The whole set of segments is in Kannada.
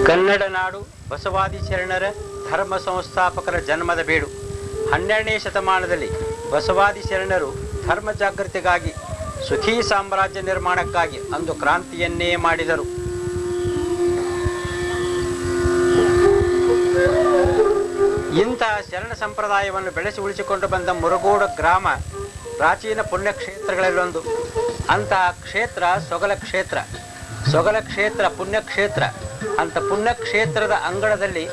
ಕನ್ನಡ ನಾಡು ಬಸವಾದಿ ಶರಣರ ಧರ್ಮ ಸಂಸ್ಥಾಪಕರ ಜನ್ಮದ ಬೀಡು. 12ನೇ ಶತಮಾನದಲ್ಲಿ ಬಸವಾದಿ ಶರಣರು ಧರ್ಮ ಜಾಗೃತಿಗಾಗಿ, ಸುಖಿ ಸಾಮ್ರಾಜ್ಯ ನಿರ್ಮಾಣಕ್ಕಾಗಿ ಅಂದು ಕ್ರಾಂತಿಯನ್ನೇ ಮಾಡಿದರು. ಇಂತಹ ಶರಣ ಸಂಪ್ರದಾಯವನ್ನು ಬೆಳೆಸಿ ಉಳಿಸಿಕೊಂಡು ಬಂದ ಮುರುಗೋಡು ಗ್ರಾಮ ಪ್ರಾಚೀನ ಪುಣ್ಯಕ್ಷೇತ್ರಗಳಲ್ಲೊಂದು. ಅಂತಹ ಕ್ಷೇತ್ರ ಸೊಗಲ ಕ್ಷೇತ್ರ. ಸೊಗಲ ಕ್ಷೇತ್ರ ಪುಣ್ಯಕ್ಷೇತ್ರ. ಅಂತ ಪುಣ್ಯಕ್ಷೇತ್ರದ ಅಂಗಳದಲ್ಲಿ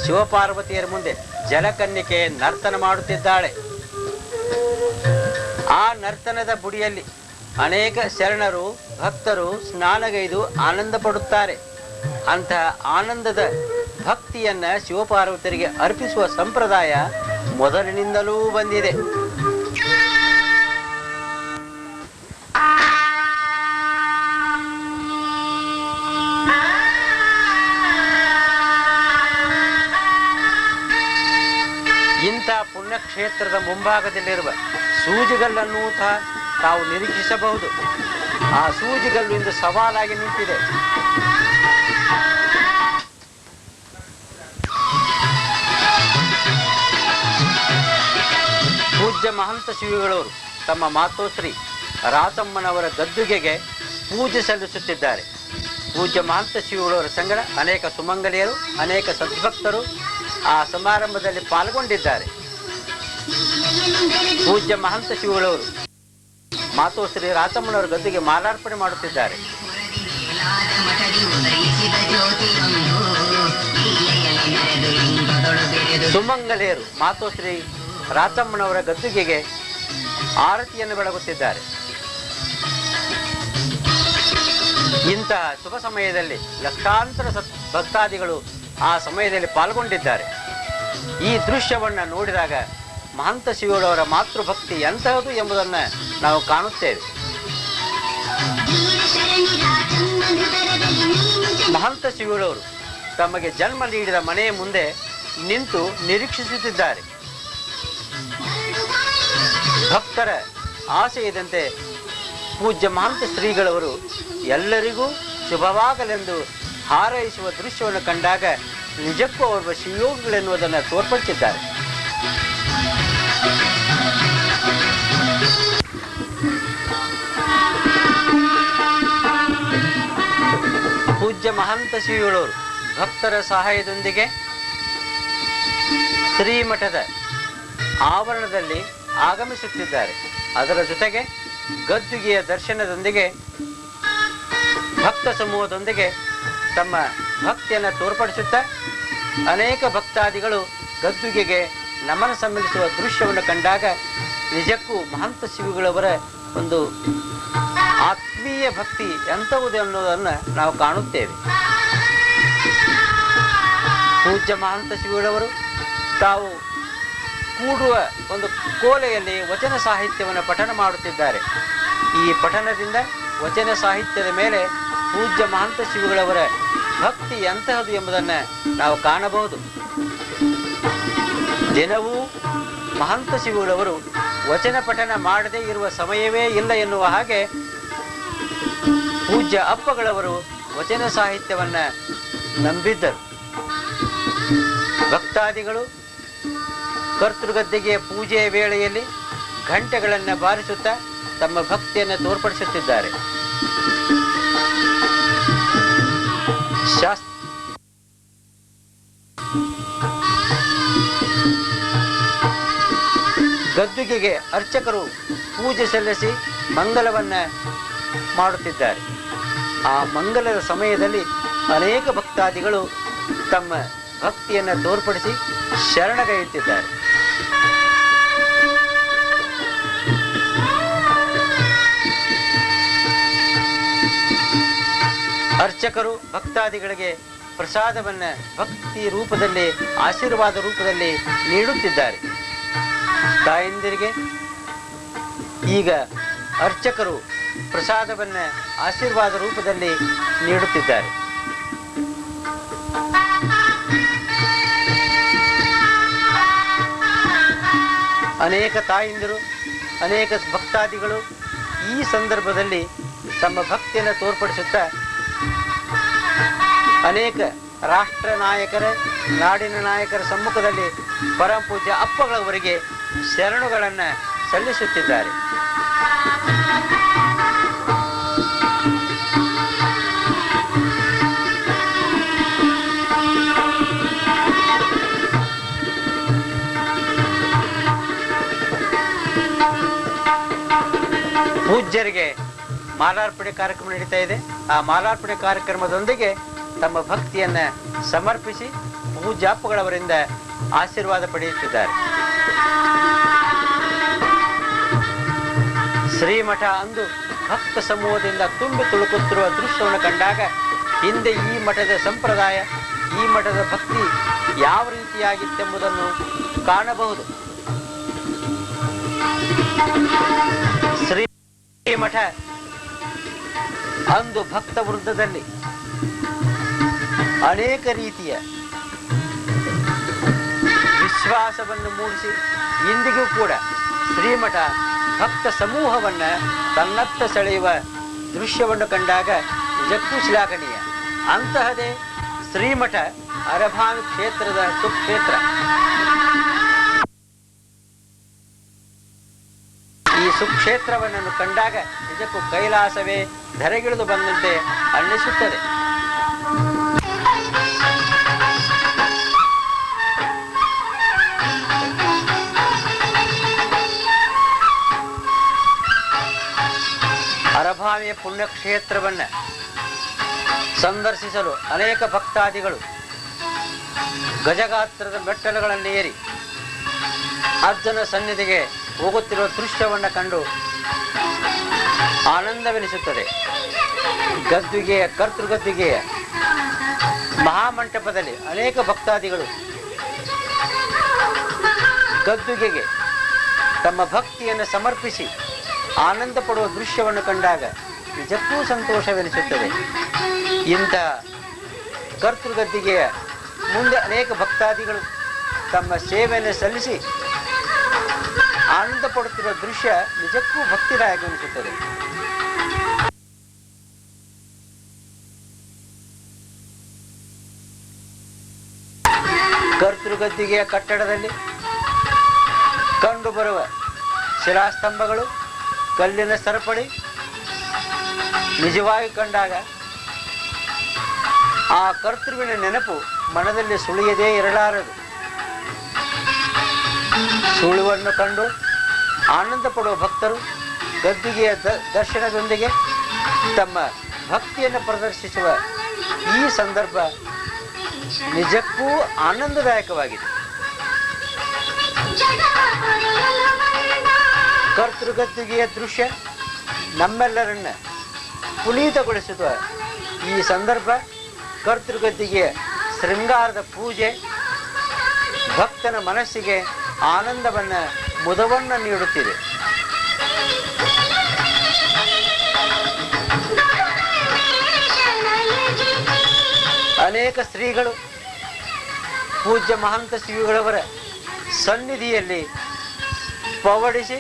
ಶಿವಪಾರ್ವತಿಯರ ಮುಂದೆ ಜಲಕನ್ನಿಕೆ ನರ್ತನ ಮಾಡುತ್ತಿದ್ದಾಳೆ. ಆ ನರ್ತನದ ಬುಡಿಯಲ್ಲಿ ಅನೇಕ ಶರಣರು ಭಕ್ತರು ಸ್ನಾನಗೈದು ಆನಂದ ಪಡುತ್ತಾರೆ. ಅಂತಹ ಆನಂದದ ಭಕ್ತಿಯನ್ನ ಶಿವಪಾರ್ವತಿಯರಿಗೆ ಅರ್ಪಿಸುವ ಸಂಪ್ರದಾಯ ಮೊದಲಿನಿಂದಲೂ ಬಂದಿದೆ. ಇಂಥ ಪುಣ್ಯಕ್ಷೇತ್ರದ ಮುಂಭಾಗದಲ್ಲಿರುವ ಸೂಜಿಗಲ್ಲನ್ನು ತಾವು ನಿರೀಕ್ಷಿಸಬಹುದು. ಆ ಸೂಜಿಗಲ್ಲು ಇಂದು ಸವಾಲಾಗಿ ನಿಂತಿದೆ. ಪೂಜ್ಯ ಮಹಂತ ಶ್ರೀಗಳವರು ತಮ್ಮ ಮಾತೋಶ್ರೀ ರಾತಮ್ಮನವರ ಗದ್ದುಗೆಗೆ ಪೂಜೆ ಸಲ್ಲಿಸುತ್ತಿದ್ದಾರೆ. ಪೂಜ್ಯ ಮಹಂತ ಶ್ರೀಗಳವರ ಸಂಗಡ ಅನೇಕ ಸುಮಂಗಲಿಯರು, ಅನೇಕ ಸದ್ಭಕ್ತರು ಆ ಸಮಾರಂಭದಲ್ಲಿ ಪಾಲ್ಗೊಂಡಿದ್ದಾರೆ. ಪೂಜ್ಯ ಮಹಂತ ಶಿವಗಳವರು ಮಾತೋಶ್ರೀ ರಾತಮ್ಮನವರ ಗದ್ದುಗೆ ಮಾಲಾರ್ಪಣೆ ಮಾಡುತ್ತಿದ್ದಾರೆ. ಸುಮಂಗಲಿಯರು ಮಾತೋಶ್ರೀ ರಾತಮ್ಮನವರ ಗದ್ದುಗೆಗೆ ಆರತಿಯನ್ನು ಬೆಳಗುತ್ತಿದ್ದಾರೆ. ಇಂತಹ ಶುಭ ಸಮಯದಲ್ಲಿ ಲಕ್ಷಾಂತರ ಭಕ್ತಾದಿಗಳು ಆ ಸಮಯದಲ್ಲಿ ಪಾಲ್ಗೊಂಡಿದ್ದಾರೆ. ಈ ದೃಶ್ಯವನ್ನು ನೋಡಿದಾಗ ಮಹಂತ ಶಿವಗಳವರ ಮಾತೃಭಕ್ತಿ ಎಂತಹದು ಎಂಬುದನ್ನು ನಾವು ಕಾಣುತ್ತೇವೆ. ಮಹಂತ ಶಿವಗಳವರು ತಮಗೆ ಜನ್ಮ ನೀಡಿದ ಮನೆಯ ಮುಂದೆ ನಿಂತು ನಿರೀಕ್ಷಿಸುತ್ತಿದ್ದಾರೆ. ಭಕ್ತರ ಆಶಯದಂತೆ ಪೂಜ್ಯ ಮಹಂತ ಶ್ರೀಗಳವರು ಎಲ್ಲರಿಗೂ ಶುಭವಾಗಲೆಂದು ಹಾರೈಸುವ ದೃಶ್ಯವನ್ನು ಕಂಡಾಗ ನಿಜಕ್ಕೂ ಅವರ ಶಿವಯೋಗಿಗಳೆನ್ನುವುದನ್ನು ತೋರ್ಪಡಿಸಿದ್ದಾರೆ. ಪೂಜ್ಯ ಮಹಂತ ಶ್ರೀಗಳವರು ಭಕ್ತರ ಸಹಾಯದೊಂದಿಗೆ ಶ್ರೀಮಠದ ಆವರಣದಲ್ಲಿ ಆಗಮಿಸುತ್ತಿದ್ದಾರೆ. ಅದರ ಜೊತೆಗೆ ಗದ್ದುಗೆಯ ದರ್ಶನದೊಂದಿಗೆ ಭಕ್ತ ಸಮೂಹದೊಂದಿಗೆ ತಮ್ಮ ಭಕ್ತಿಯನ್ನು ತೋರ್ಪಡಿಸುತ್ತಾ ಅನೇಕ ಭಕ್ತಾದಿಗಳು ಗದ್ದುಗೆಗೆ ನಮನ ಸಲ್ಲಿಸುವ ದೃಶ್ಯವನ್ನು ಕಂಡಾಗ ನಿಜಕ್ಕೂ ಮಹಂತ ಶಿವಗಳವರ ಒಂದು ಆತ್ಮೀಯ ಭಕ್ತಿ ಎಂಥವುದು ಅನ್ನೋದನ್ನು ನಾವು ಕಾಣುತ್ತೇವೆ. ಪೂಜ್ಯ ಮಹಂತ ಶಿವಗಳವರು ತಾವು ಕೂಡುವ ಒಂದು ಕೋಲೆಯಲ್ಲಿ ವಚನ ಸಾಹಿತ್ಯವನ್ನು ಪಠನ ಮಾಡುತ್ತಿದ್ದಾರೆ. ಈ ಪಠನದಿಂದ ವಚನ ಸಾಹಿತ್ಯದ ಮೇಲೆ ಪೂಜ್ಯ ಮಹಂತ ಶಿವಗಳವರ ಭಕ್ತಿ ಎಂತಹದು ಎಂಬುದನ್ನು ನಾವು ಕಾಣಬಹುದು. ದಿನವೂ ಮಹಂತ ಶಿವಗಳವರು ವಚನ ಪಠನ ಮಾಡದೇ ಇರುವ ಸಮಯವೇ ಇಲ್ಲ ಎನ್ನುವ ಹಾಗೆ ಪೂಜ್ಯ ಅಪ್ಪಗಳವರು ವಚನ ಸಾಹಿತ್ಯವನ್ನು ನಂಬಿದ್ದರು. ಭಕ್ತಾದಿಗಳು ಕರ್ತೃಗದ್ದೆಗೆ ಪೂಜೆಯ ವೇಳೆಯಲ್ಲಿ ಘಂಟೆಗಳನ್ನು ಬಾರಿಸುತ್ತಾ ತಮ್ಮ ಭಕ್ತಿಯನ್ನು ತೋರ್ಪಡಿಸುತ್ತಿದ್ದಾರೆ. ಗದ್ದುಗೆಗೆ ಅರ್ಚಕರು ಪೂಜೆ ಸಲ್ಲಿಸಿ ಮಂಗಲವನ್ನ ಮಾಡುತ್ತಿದ್ದಾರೆ. ಆ ಮಂಗಲದ ಸಮಯದಲ್ಲಿ ಅನೇಕ ಭಕ್ತಾದಿಗಳು ತಮ್ಮ ಭಕ್ತಿಯನ್ನು ತೋರ್ಪಡಿಸಿ ಶರಣಗೈಯುತ್ತಿದ್ದಾರೆ. ಅರ್ಚಕರು ಭಕ್ತಾದಿಗಳಿಗೆ ಪ್ರಸಾದವನ್ನು ಭಕ್ತಿ ರೂಪದಲ್ಲಿ, ಆಶೀರ್ವಾದ ರೂಪದಲ್ಲಿ ನೀಡುತ್ತಿದ್ದಾರೆ. ತಾಯಂದಿರಿಗೆ ಈಗ ಅರ್ಚಕರು ಪ್ರಸಾದವನ್ನು ಆಶೀರ್ವಾದ ರೂಪದಲ್ಲಿ ನೀಡುತ್ತಿದ್ದಾರೆ. ಅನೇಕ ತಾಯಂದಿರು, ಅನೇಕ ಭಕ್ತಾದಿಗಳು ಈ ಸಂದರ್ಭದಲ್ಲಿ ತಮ್ಮ ಭಕ್ತಿಯನ್ನು ತೋರ್ಪಡಿಸುತ್ತಾ ಅನೇಕ ರಾಷ್ಟ್ರ ನಾಯಕರ ನಾಡಿನ ನಾಯಕರ ಸಮ್ಮುಖದಲ್ಲಿ ಪರಮ ಪೂಜ್ಯ ಅಪ್ಪಗಳವರಿಗೆ ಶರಣುಗಳನ್ನು ಸಲ್ಲಿಸುತ್ತಿದ್ದಾರೆ. ಪೂಜ್ಯರಿಗೆ ಮಾಲಾರ್ಪಣೆ ಕಾರ್ಯಕ್ರಮ ನಡೀತಾ ಇದೆ. ಆ ಮಾಲಾರ್ಪಣೆ ಕಾರ್ಯಕ್ರಮದೊಂದಿಗೆ ತಮ್ಮ ಭಕ್ತಿಯನ್ನ ಸಮರ್ಪಿಸಿ ಪೂಜ್ಯಾಪ್ಪಗಳವರಿಂದ ಆಶೀರ್ವಾದ ಪಡೆಯುತ್ತಿದ್ದಾರೆ. ಶ್ರೀಮಠ ಅಂದು ಭಕ್ತ ಸಮೂಹದಿಂದ ತುಂಬಿ ತುಳುಕುತ್ತಿರುವ ದೃಶ್ಯವನ್ನು ಕಂಡಾಗ ಹಿಂದೆ ಈ ಮಠದ ಸಂಪ್ರದಾಯ, ಈ ಮಠದ ಭಕ್ತಿ ಯಾವ ರೀತಿಯಾಗಿತ್ತೆಂಬುದನ್ನು ಕಾಣಬಹುದು. ಶ್ರೀಮಠ ಅಂದು ಭಕ್ತ ವೃಂದದಲ್ಲಿ ಅನೇಕ ರೀತಿಯ ವಿಶ್ವಾಸವನ್ನು ಮೂಡಿಸಿ ಇಂದಿಗೂ ಕೂಡ ಶ್ರೀಮಠ ಭಕ್ತ ಸಮೂಹವನ್ನ ತನ್ನತ್ತ ಸೆಳೆಯುವ ದೃಶ್ಯವನ್ನು ಕಂಡಾಗ ನಿಜಕ್ಕೂ ಶ್ಲಾಘನೀಯ. ಅಂತಹದೇ ಶ್ರೀಮಠ ಅರಭಾವಿ ಕ್ಷೇತ್ರದ ಸುಕ್ಷೇತ್ರ. ಈ ಸುಕ್ಷೇತ್ರವನ್ನು ಕಂಡಾಗ ನಿಜಕ್ಕೂ ಕೈಲಾಸವೇ ಧರೆಗಿಳಿದು ಬಂದಂತೆ ಅನ್ನಿಸುತ್ತದೆ. ಅರಭಾವಿಯ ಪುಣ್ಯಕ್ಷೇತ್ರವನ್ನು ಸಂದರ್ಶಿಸಲು ಅನೇಕ ಭಕ್ತಾದಿಗಳು ಗಜಗಾತ್ರದ ಮೆಟ್ಟಲುಗಳನ್ನೇರಿ ಅಜ್ಜನ ಸನ್ನಿಧಿಗೆ ಹೋಗುತ್ತಿರುವ ದೃಶ್ಯವನ್ನು ಕಂಡು ಆನಂದವೆನಿಸುತ್ತದೆ. ಗದ್ದುಗೆಯ ಕರ್ತೃಗದ್ದುಗೆಯ ಮಹಾಮಂಟಪದಲ್ಲಿ ಅನೇಕ ಭಕ್ತಾದಿಗಳು ಗದ್ದುಗೆಗೆ ತಮ್ಮ ಭಕ್ತಿಯನ್ನು ಸಮರ್ಪಿಸಿ ಆನಂದ ಪಡುವ ದೃಶ್ಯವನ್ನು ಕಂಡಾಗ ನಿಜಕ್ಕೂ ಸಂತೋಷವೆನಿಸುತ್ತದೆ. ಇಂಥ ಕರ್ತೃಗದ್ದಿಗೆಯ ಮುಂದೆ ಅನೇಕ ಭಕ್ತಾದಿಗಳು ತಮ್ಮ ಸೇವೆಯನ್ನು ಸಲ್ಲಿಸಿ ಆನಂದ ಪಡುತ್ತಿರುವ ದೃಶ್ಯ ನಿಜಕ್ಕೂ ಭಕ್ತಿದಾಯಕವೆನಿಸುತ್ತದೆ. ಕರ್ತೃಗದ್ದಿಗೆಯ ಕಟ್ಟಡದಲ್ಲಿ ಕಂಡುಬರುವ ಶಿಲಾಸ್ತಂಭಗಳು, ಕಲ್ಲಿನ ಸರಪಳಿ ನಿಜವಾಗಿ ಕಂಡಾಗ ಆ ಕರ್ತೃವಿನ ನೆನಪು ಮನದಲ್ಲಿ ಸುಳಿಯದೇ ಇರಲಾರದು. ಸುಳುವನ್ನು ಕಂಡು ಆನಂದ ಪಡುವ ಭಕ್ತರು ಗದ್ದುಗೆಯ ದರ್ಶನದೊಂದಿಗೆ ತಮ್ಮ ಭಕ್ತಿಯನ್ನು ಪ್ರದರ್ಶಿಸುವ ಈ ಸಂದರ್ಭ ನಿಜಕ್ಕೂ ಆನಂದದಾಯಕವಾಗಿದೆ. ಕರ್ತೃಗದ್ದುಗೆಯ ದೃಶ್ಯ ನಮ್ಮೆಲ್ಲರನ್ನ ಪುನೀತಗೊಳಿಸುವ ಈ ಸಂದರ್ಭ ಕರ್ತೃಗದ್ದಿಗೆಯ ಶೃಂಗಾರದ ಪೂಜೆ ಭಕ್ತನ ಮನಸ್ಸಿಗೆ ಆನಂದವನ್ನ, ಮುದವನ್ನ ನೀಡುತ್ತಿದೆ. ಅನೇಕ ಶ್ರೀಗಳು ಪೂಜ್ಯ ಮಹಂತ ಶ್ರೀಗಳವರ ಸನ್ನಿಧಿಯಲ್ಲಿ ಪವಡಿಸಿ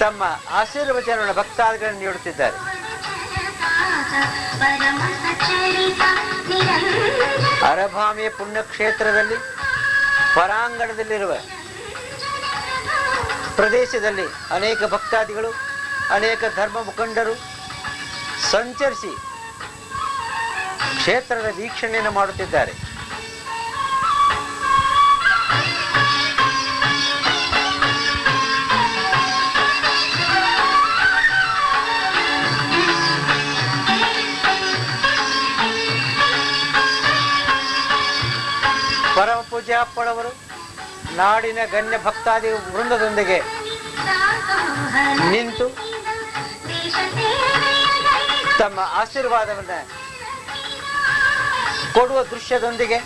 ತಮ್ಮ ಆಶೀರ್ವಚನವನ್ನು ಭಕ್ತಾದಿಗಳನ್ನು ನೀಡುತ್ತಿದ್ದಾರೆ. ಅರಭಾಮಿಯ ಪುಣ್ಯಕ್ಷೇತ್ರದಲ್ಲಿ ಪರಾಂಗಣದಲ್ಲಿರುವ ಪ್ರದೇಶದಲ್ಲಿ ಅನೇಕ ಭಕ್ತಾದಿಗಳು, ಅನೇಕ ಧರ್ಮ ಮುಖಂಡರು ಸಂಚರಿಸಿ ಕ್ಷೇತ್ರದ ವೀಕ್ಷಣೆಯನ್ನು ಮಾಡುತ್ತಿದ್ದಾರೆ. ಪರಮ ಪೂಜ್ಯ ಅಪ್ಪಳವರು ನಾಡಿನ ಗಣ್ಯ ಭಕ್ತಾದಿ ವೃಂದದೊಂದಿಗೆ ನಿಂತು ತಮ್ಮ ಆಶೀರ್ವಾದವನ್ನು ಕೊಡುವ ದೃಶ್ಯದೊಂದಿಗೆ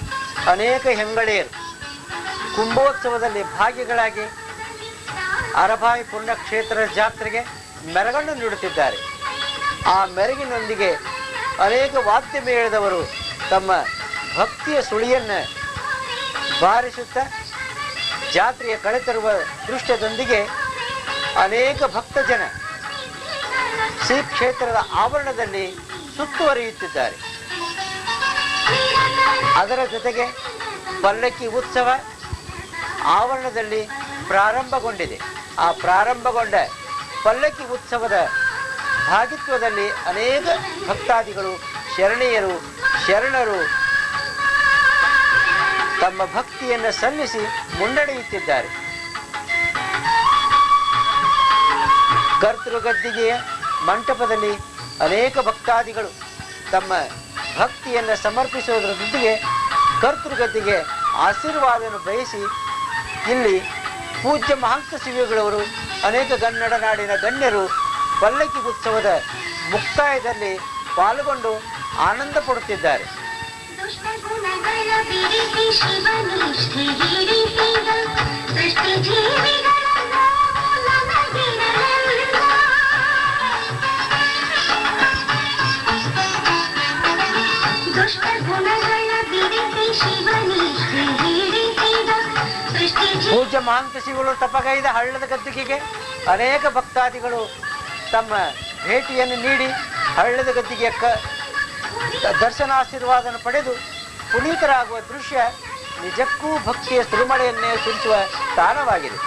ಅನೇಕ ಹೆಂಗಳೆಯರು ಕುಂಭೋತ್ಸವದಲ್ಲಿ ಭಾಗಿಗಳಾಗಿ ಅರಭಾವಿ ಪುಣ್ಯಕ್ಷೇತ್ರದ ಜಾತ್ರೆಗೆ ಮೆರಗನ್ನು ನೀಡುತ್ತಿದ್ದಾರೆ. ಆ ಮೆರಗಿನೊಂದಿಗೆ ಅನೇಕ ವಾದ್ಯ ಮೇಳದವರು ತಮ್ಮ ಭಕ್ತಿಯ ಸುಳಿಯನ್ನು ಬಾರಿಸುತ್ತಾ ಜಾತ್ರೆಯ ಕಳೆತರುವ ದೃಶ್ಯದೊಂದಿಗೆ ಅನೇಕ ಭಕ್ತ ಜನ ಶ್ರೀ ಕ್ಷೇತ್ರದ ಆವರಣದಲ್ಲಿ ಸುತ್ತುವರಿಯುತ್ತಿದ್ದಾರೆ. ಅದರ ಜೊತೆಗೆ ಪಲ್ಲಕ್ಕಿ ಉತ್ಸವ ಆವರಣದಲ್ಲಿ ಪ್ರಾರಂಭಗೊಂಡಿದೆ. ಆ ಪ್ರಾರಂಭಗೊಂಡ ಪಲ್ಲಕ್ಕಿ ಉತ್ಸವದ ಭಾಗಿತ್ವದಲ್ಲಿ ಅನೇಕ ಭಕ್ತಾದಿಗಳು ಶರಣರು ತಮ್ಮ ಭಕ್ತಿಯನ್ನು ಸಲ್ಲಿಸಿ ಮುನ್ನಡೆಯುತ್ತಿದ್ದಾರೆ. ಕರ್ತೃಗದ್ದಿಗೆಯ ಮಂಟಪದಲ್ಲಿ ಅನೇಕ ಭಕ್ತಾದಿಗಳು ತಮ್ಮ ಭಕ್ತಿಯನ್ನು ಸಮರ್ಪಿಸುವುದರ ಜೊತೆಗೆ ಕರ್ತೃಗದ್ದಿಗೆ ಆಶೀರ್ವಾದವನ್ನು ಬಯಸಿ ಇಲ್ಲಿ ಪೂಜ್ಯ ಮಹಾಂತ ಶಿವಗಳವರು ಅನೇಕ ಕನ್ನಡ ನಾಡಿನ ಗಣ್ಯರು ಪಲ್ಲಕ್ಕಿ ಉತ್ಸವದ ಮುಕ್ತಾಯದಲ್ಲಿ ಪಾಲ್ಗೊಂಡು ಆನಂದ ಪಡುತ್ತಿದ್ದಾರೆ. ಪೂಜ್ಯ ಮಹಾಂತ ಶಿವಗಳು ತಪಗೈದ ಹಳ್ಳದ ಗದ್ದಿಗೆಗೆ ಅನೇಕ ಭಕ್ತಾದಿಗಳು ತಮ್ಮ ಭೇಟಿಯನ್ನು ನೀಡಿ ಹಳ್ಳದ ಗದ್ದಿಗೆಯ ದರ್ಶನಾಶೀರ್ವಾದವನ್ನು ಪಡೆದು ಪುನೀತರಾಗುವ ದೃಶ್ಯ ನಿಜಕ್ಕೂ ಭಕ್ತಿಯ ಸುರಿಮಳೆಯನ್ನೇ ಸುರಿಸುವ ಸ್ಥಾನವಾಗಿದೆ.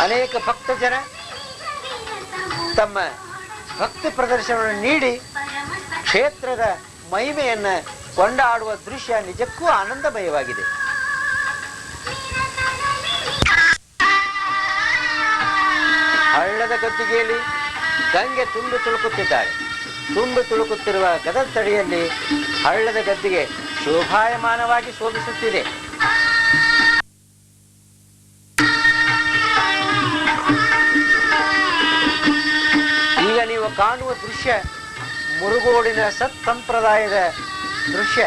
ಅನೇಕ ಭಕ್ತ ಜನ ತಮ್ಮ ಭಕ್ತಿ ಪ್ರದರ್ಶನವನ್ನು ನೀಡಿ ಕ್ಷೇತ್ರದ ಮಹಿಮೆಯನ್ನು ಕೊಂಡಾಡುವ ದೃಶ್ಯ ನಿಜಕ್ಕೂ ಆನಂದಮಯವಾಗಿದೆ. ಹಳ್ಳದ ಗದ್ದಿಗೆಯಲ್ಲಿ ಗಂಗೆ ತುಂಬಿ ತುಳುಕುತ್ತಿದ್ದಾಳೆ. ತುಂಬಿ ತುಳುಕುತ್ತಿರುವ ಗದದ ತಡಿಯಲ್ಲಿ ಹಳ್ಳದ ಗದ್ದಿಗೆ ಶೋಭಾಯಮಾನವಾಗಿ ಶೋಭಿಸುತ್ತಿದೆ. ಈಗ ನೀವು ಕಾಣುವ ದೃಶ್ಯ ಮುರುಗೋಡಿನ ಸತ್ಸಂಪ್ರದಾಯದ ದೃಶ್ಯ.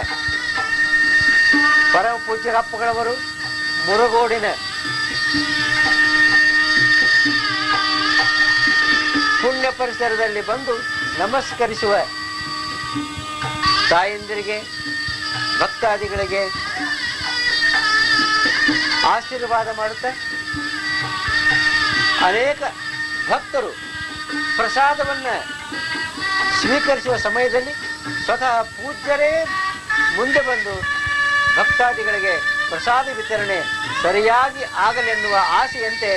ಪರಮ ಪೂಜ್ಯ ಅಪ್ಪಗಳವರು ಮುರುಗೋಡಿನ ಪುಣ್ಯ ಪರಿಸರದಲ್ಲಿ ಬಂದು ನಮಸ್ಕರಿಸುವ ತಾಯಂದಿರಿಗೆ ಭಕ್ತಾದಿಗಳಿಗೆ ಆಶೀರ್ವಾದ ಮಾಡುತ್ತಾ ಅನೇಕ ಭಕ್ತರು ಪ್ರಸಾದವನ್ನು ಸ್ವೀಕರಿಸುವ ಸಮಯದಲ್ಲಿ ಸ್ವತಃ ಪೂಜ್ಯರೇ ಮುಂದೆ ಬಂದು ಭಕ್ತಾದಿಗಳಿಗೆ ಪ್ರಸಾದ ವಿತರಣೆ ಸರಿಯಾಗಿ ಆಗಲೆನ್ನುವ ಆಸೆಯಂತೆ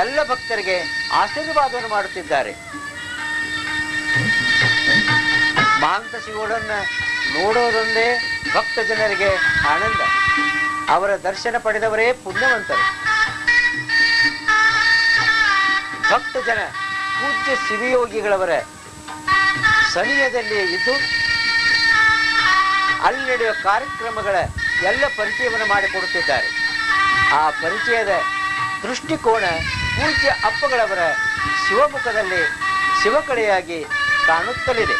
ಎಲ್ಲ ಭಕ್ತರಿಗೆ ಆಶೀರ್ವಾದವನ್ನು ಮಾಡುತ್ತಿದ್ದಾರೆ. ಮಹಾಂತ ಶಿವಳನ್ನು ನೋಡೋದೊಂದೇ ಭಕ್ತ ಜನರಿಗೆ ಆನಂದ. ಅವರ ದರ್ಶನ ಪಡೆದವರೇ ಪುಣ್ಯವಂತರು. ಭಕ್ತ ಜನ ಪೂಜ್ಯ ಶಿವಯೋಗಿಗಳವರ ಸನಿಹದಲ್ಲಿ ಇದ್ದು ಅಲ್ಲಿ ನಡೆಯುವ ಕಾರ್ಯಕ್ರಮಗಳ ಎಲ್ಲ ಪರಿಚಯವನ್ನು ಮಾಡಿಕೊಡುತ್ತಿದ್ದಾರೆ. ಆ ಪರಿಚಯದ ದೃಷ್ಟಿಕೋನ ಪೂಜ್ಯ ಅಪ್ಪಗಳವರ ಶಿವಮುಖದಲ್ಲಿ ಶಿವಕಳೆಯಾಗಿ ಕಾಣುತ್ತಲಿದೆ.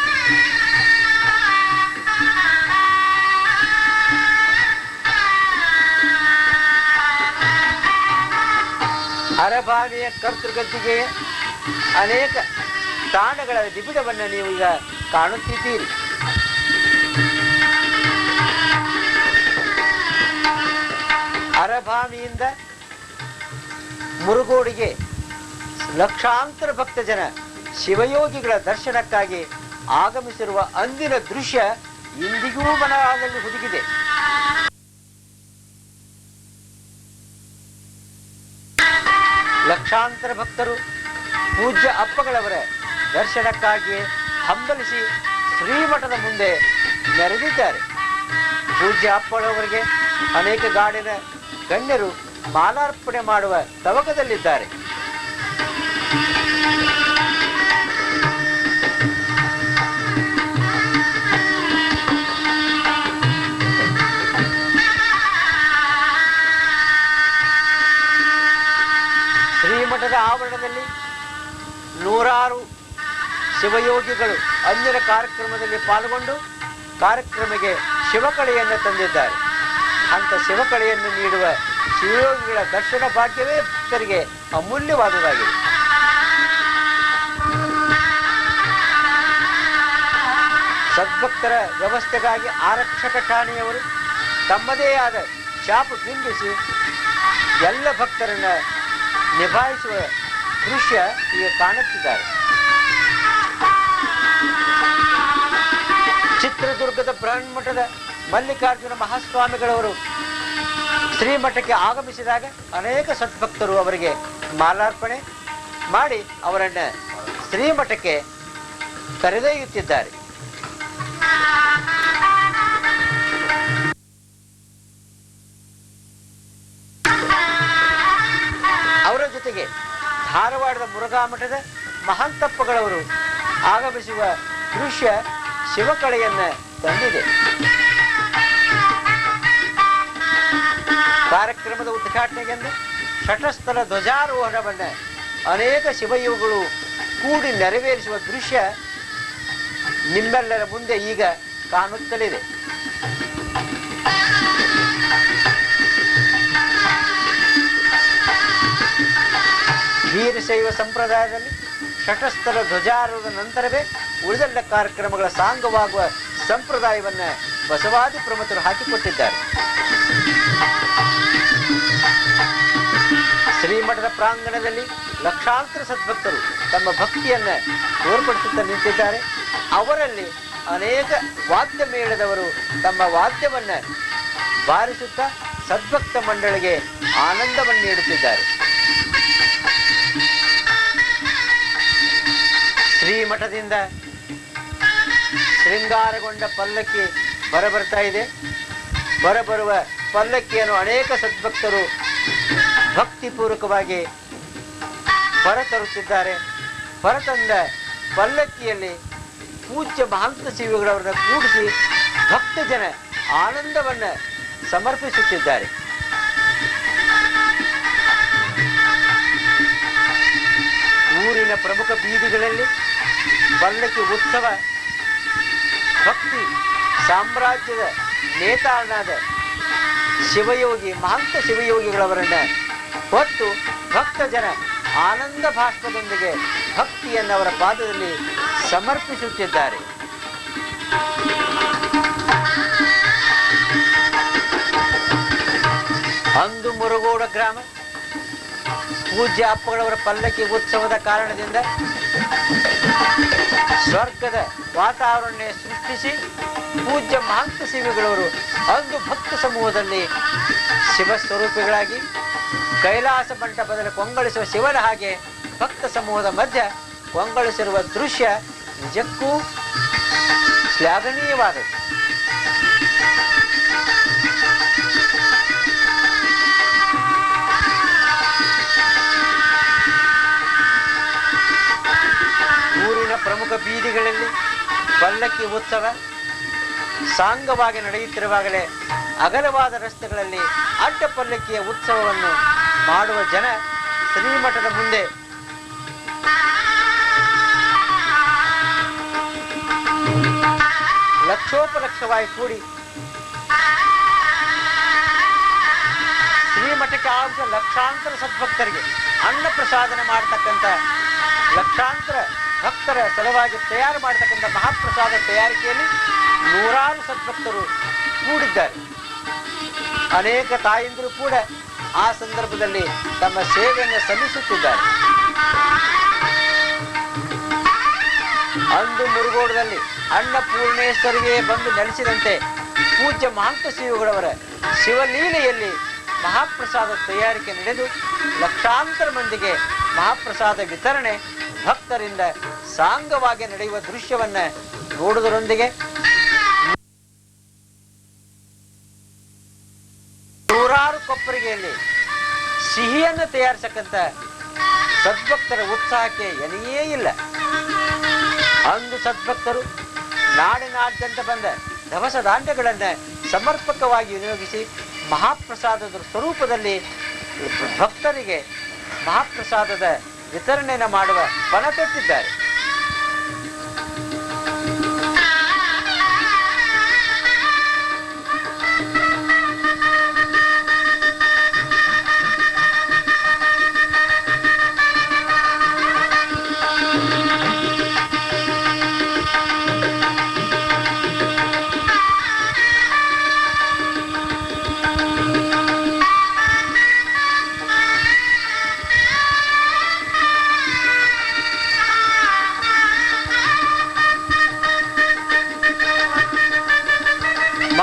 ಅರಭಾವಿಯ ಕರ್ತೃಗದ್ದಿಗೆಯ ಅನೇಕ ತಾಣಗಳ ನಿಬಿಡವನ್ನು ನೀವು ಈಗ ಕಾಣುತ್ತಿದ್ದೀರಿ. ಅರಭಾವಿಯಿಂದ ಮುರುಗೋಡಿಗೆ ಲಕ್ಷಾಂತರ ಭಕ್ತ ಜನ ಶಿವಯೋಗಿಗಳ ದರ್ಶನಕ್ಕಾಗಿ ಆಗಮಿಸಿರುವ ಅಂದಿನ ದೃಶ್ಯ ಇಂದಿಗೂ ಮನದಲ್ಲಿ ಹುದುಗಿದೆ. ಲಕ್ಷಾಂತರ ಭಕ್ತರು ಪೂಜ್ಯ ಅಪ್ಪಗಳವರ ದರ್ಶನಕ್ಕಾಗಿ ಹಂಬಲಿಸಿ ಶ್ರೀಮಠದ ಮುಂದೆ ನೆರೆದಿದ್ದಾರೆ. ಪೂಜ್ಯ ಅಪ್ಪಗಳವರಿಗೆ ಅನೇಕ ಗಾಡಿನ ಗಣ್ಯರು ಮಾಲಾರ್ಪಣೆ ಮಾಡುವ ತವಕದಲ್ಲಿದ್ದಾರೆ. ಶ್ರೀಮಠದ ಆವರಣದಲ್ಲಿ ನೂರಾರು ಶಿವಯೋಗಿಗಳು ಅಂದಿನ ಕಾರ್ಯಕ್ರಮದಲ್ಲಿ ಪಾಲ್ಗೊಂಡು ಕಾರ್ಯಕ್ರಮಕ್ಕೆ ಶಿವಕಳೆಯನ್ನು ತಂದಿದ್ದಾರೆ. ಅಂತ ಶಿವಕಳೆಯನ್ನು ನೀಡುವ ಶಿವಯೋಗಿಗಳ ದರ್ಶನ ಭಾಗ್ಯವೇ ಭಕ್ತರಿಗೆ ಅಮೂಲ್ಯವಾದುದಾಗಿದೆ. ಸದ್ಭಕ್ತರ ವ್ಯವಸ್ಥೆಗಾಗಿ ಆರಕ್ಷಕ ಠಾಣೆಯವರು ತಮ್ಮದೇ ಆದ ಚಾಪು ಬಿಂಬಿಸಿ ಎಲ್ಲ ಭಕ್ತರನ್ನ ನಿಭಾಯಿಸುವ ದೃಶ್ಯ ಈಗ ಕಾಣುತ್ತಿದ್ದಾರೆ. ಬೃಹನ್ಮಠದ ಮಲ್ಲಿಕಾರ್ಜುನ ಮಹಾಸ್ವಾಮಿಗಳವರು ಶ್ರೀಮಠಕ್ಕೆ ಆಗಮಿಸಿದಾಗ ಅನೇಕ ಸದ್ಭಕ್ತರು ಅವರಿಗೆ ಮಾಲಾರ್ಪಣೆ ಮಾಡಿ ಅವರನ್ನು ಶ್ರೀಮಠಕ್ಕೆ ಕರೆದೊಯ್ಯುತ್ತಿದ್ದಾರೆ. ಅವರ ಜೊತೆಗೆ ಧಾರವಾಡದ ಮುರುಘಾ ಮಠದ ಮಹಾಂತಪ್ಪಗಳವರು ಆಗಮಿಸುವ ದೃಶ್ಯ ಶಿವಕಳೆಯನ್ನ ತಂದಿದೆ. ಕಾರ್ಯಕ್ರಮದ ಉದ್ಘಾಟನೆಗೆಂದು ಶಟಸ್ಥಲ ಧ್ವಜಾರೋಹಣವನ್ನ ಅನೇಕ ಶಿವಯೋಗಿಗಳು ಕೂಡಿ ನೆರವೇರಿಸುವ ದೃಶ್ಯ ನಿಮ್ಮೆಲ್ಲರ ಮುಂದೆ ಈಗ ಕಾಣುತ್ತಲಿದೆ. ವೀರಶೈವ ಸಂಪ್ರದಾಯದಲ್ಲಿ ಶಟಸ್ಥಲ ಧ್ವಜಾರೋಹದ ನಂತರವೇ ಉಳಿದೆಲ್ಲ ಕಾರ್ಯಕ್ರಮಗಳ ಸಾಂಗವಾಗುವ ಸಂಪ್ರದಾಯವನ್ನ ಬಸವಾದಿ ಪ್ರಮುಖರು ಹಾಕಿಕೊಟ್ಟಿದ್ದಾರೆ. ಶ್ರೀಮಠದ ಪ್ರಾಂಗಣದಲ್ಲಿ ಲಕ್ಷಾಂತರ ಸದ್ಭಕ್ತರು ತಮ್ಮ ಭಕ್ತಿಯನ್ನ ತೋರ್ಪಡಿಸುತ್ತಾ ನಿಂತಿದ್ದಾರೆ. ಅವರಲ್ಲಿ ಅನೇಕ ವಾದ್ಯ ಮೇಳದವರು ತಮ್ಮ ವಾದ್ಯವನ್ನ ಬಾರಿಸುತ್ತಾ ಸದ್ಭಕ್ತ ಮಂಡಳಿಗೆ ಆನಂದವನ್ನು ನೀಡುತ್ತಿದ್ದಾರೆ. ಶ್ರೀಮಠದಿಂದ ಶೃಂಗಾರಗೊಂಡ ಪಲ್ಲಕ್ಕಿ ಹೊರಬರ್ತಾ ಇದೆ. ಹೊರಬರುವ ಪಲ್ಲಕ್ಕಿಯನ್ನು ಅನೇಕ ಸದ್ಭಕ್ತರು ಭಕ್ತಿಪೂರ್ವಕವಾಗಿ ಹೊರತರುತ್ತಿದ್ದಾರೆ. ಹೊರತಂದ ಪಲ್ಲಕ್ಕಿಯಲ್ಲಿ ಪೂಜ್ಯ ಮಹಾಂತ ಶ್ರೀಗಳವರನ್ನ ಕೂಡಿಸಿ ಭಕ್ತ ಜನ ಆನಂದವನ್ನ ಸಮರ್ಪಿಸುತ್ತಿದ್ದಾರೆ. ಊರಿನ ಪ್ರಮುಖ ಬೀದಿಗಳಲ್ಲಿ ಪಲ್ಲಕ್ಕಿ ಉತ್ಸವ ಭಕ್ತಿ ಸಾಮ್ರಾಜ್ಯದ ನೇತಾರನಾದ ಶಿವಯೋಗಿ ಮಹಾಂತ ಶಿವಯೋಗಿಗಳವರನ್ನ ಹೊತ್ತು ಭಕ್ತ ಜನ ಆನಂದ ಭಾಷ್ಪದೊಂದಿಗೆ ಭಕ್ತಿಯನ್ನು ಅವರ ಪಾದದಲ್ಲಿ ಸಮರ್ಪಿಸುತ್ತಿದ್ದಾರೆ. ಅಂದು ಮುರುಗೋಡ ಗ್ರಾಮ ಪೂಜ್ಯ ಅಪ್ಪಗಳವರ ಪಲ್ಲಕ್ಕಿ ಉತ್ಸವದ ಕಾರಣದಿಂದ ಸ್ವರ್ಗದ ವಾತಾವರಣ ಸೃಷ್ಟಿಸಿ ಪೂಜ್ಯ ಮಹಾಂತ ಶಿವಗಳವರು ಅಂದು ಭಕ್ತ ಸಮೂಹದಲ್ಲಿ ಶಿವ ಸ್ವರೂಪಿಗಳಾಗಿ ಕೈಲಾಸ ಮಂಟಪದಲ್ಲಿ ಕೊಂಗಳಿಸುವ ಶಿವನ ಹಾಗೆ ಭಕ್ತ ಸಮೂಹದ ಮಧ್ಯ ಕೊಂಗಳಿಸಿರುವ ದೃಶ್ಯ ನಿಜಕ್ಕೂ ಶ್ಲಾಘನೀಯವಾದದ್ದು. ಊರಿನ ಪ್ರಮುಖ ಬೀದಿಗಳಲ್ಲಿ ಪಲ್ಲಕ್ಕಿ ಉತ್ಸವ ಸಾಂಗವಾಗಿ ನಡೆಯುತ್ತಿರುವಾಗಲೇ ಅಗಲವಾದ ರಸ್ತೆಗಳಲ್ಲಿ ಅಡ್ಡ ಪಲ್ಲಕ್ಕಿಯ ಉತ್ಸವವನ್ನು ಮಾಡುವ ಜನ ಶ್ರೀಮಠದ ಮುಂದೆ ಲಕ್ಷೋಪಲಕ್ಷವಾಗಿ ಕೂಡಿ ಶ್ರೀಮಠಕ್ಕೆ ಆಗುವ ಲಕ್ಷಾಂತರ ಸದ್ಭಕ್ತರಿಗೆ ಅನ್ನ ಪ್ರಸಾದನ ಮಾಡತಕ್ಕಂಥ ಲಕ್ಷಾಂತರ ಭಕ್ತರ ಸಲುವಾಗಿ ತಯಾರು ಮಾಡತಕ್ಕಂಥ ಮಹಾಪ್ರಸಾದ ತಯಾರಿಕೆಯಲ್ಲಿ ನೂರಾರು ಸದ್ಭಕ್ತರು ಕೂಡಿದ್ದಾರೆ. ಅನೇಕ ತಾಯಂದಿರು ಕೂಡ ಆ ಸಂದರ್ಭದಲ್ಲಿ ತಮ್ಮ ಸೇವೆಯನ್ನು ಸಲ್ಲಿಸುತ್ತಿದ್ದಾರೆ. ಅಂದು ಮುರುಗೋಡದಲ್ಲಿ ಅನ್ನಪೂರ್ಣೇಶ್ವರಿಗೆ ಬಂದು ನೆಲೆಸಿದಂತೆ ಪೂಜ್ಯ ಮಹಾಂತ ಶ್ರೀಗಳವರ ಶಿವಲೀಲೆಯಲ್ಲಿ ಮಹಾಪ್ರಸಾದ ತಯಾರಿಕೆ ನಡೆದು ಲಕ್ಷಾಂತರ ಮಂದಿಗೆ ಮಹಾಪ್ರಸಾದ ವಿತರಣೆ ಭಕ್ತರಿಂದ ಸಾಂಗವಾಗಿ ನಡೆಯುವ ದೃಶ್ಯವನ್ನ ನೋಡುವುದರೊಂದಿಗೆ ನೂರಾರು ಕೊಪ್ಪರಿಗೆಯಲ್ಲಿ ಸಿಹಿಯನ್ನು ತಯಾರಿಸಕ್ಕಂತ ಸದ್ಭಕ್ತರ ಉತ್ಸಾಹಕ್ಕೆ ಎನೆಯೇ ಇಲ್ಲ. ಅಂದು ಸದ್ಭಕ್ತರು ನಾಡಿನಾದ್ಯಂತ ಬಂದ ದವಸ ಧಾನ್ಯಗಳನ್ನ ಸಮರ್ಪಕವಾಗಿ ವಿನಿಯೋಗಿಸಿ ಮಹಾಪ್ರಸಾದದ ಸ್ವರೂಪದಲ್ಲಿ ಭಕ್ತರಿಗೆ ಮಹಾಪ್ರಸಾದದ ವಿತರಣೆಯನ್ನು ಮಾಡುವ ಪಣ ತೊಟ್ಟಿದ್ದಾರೆ.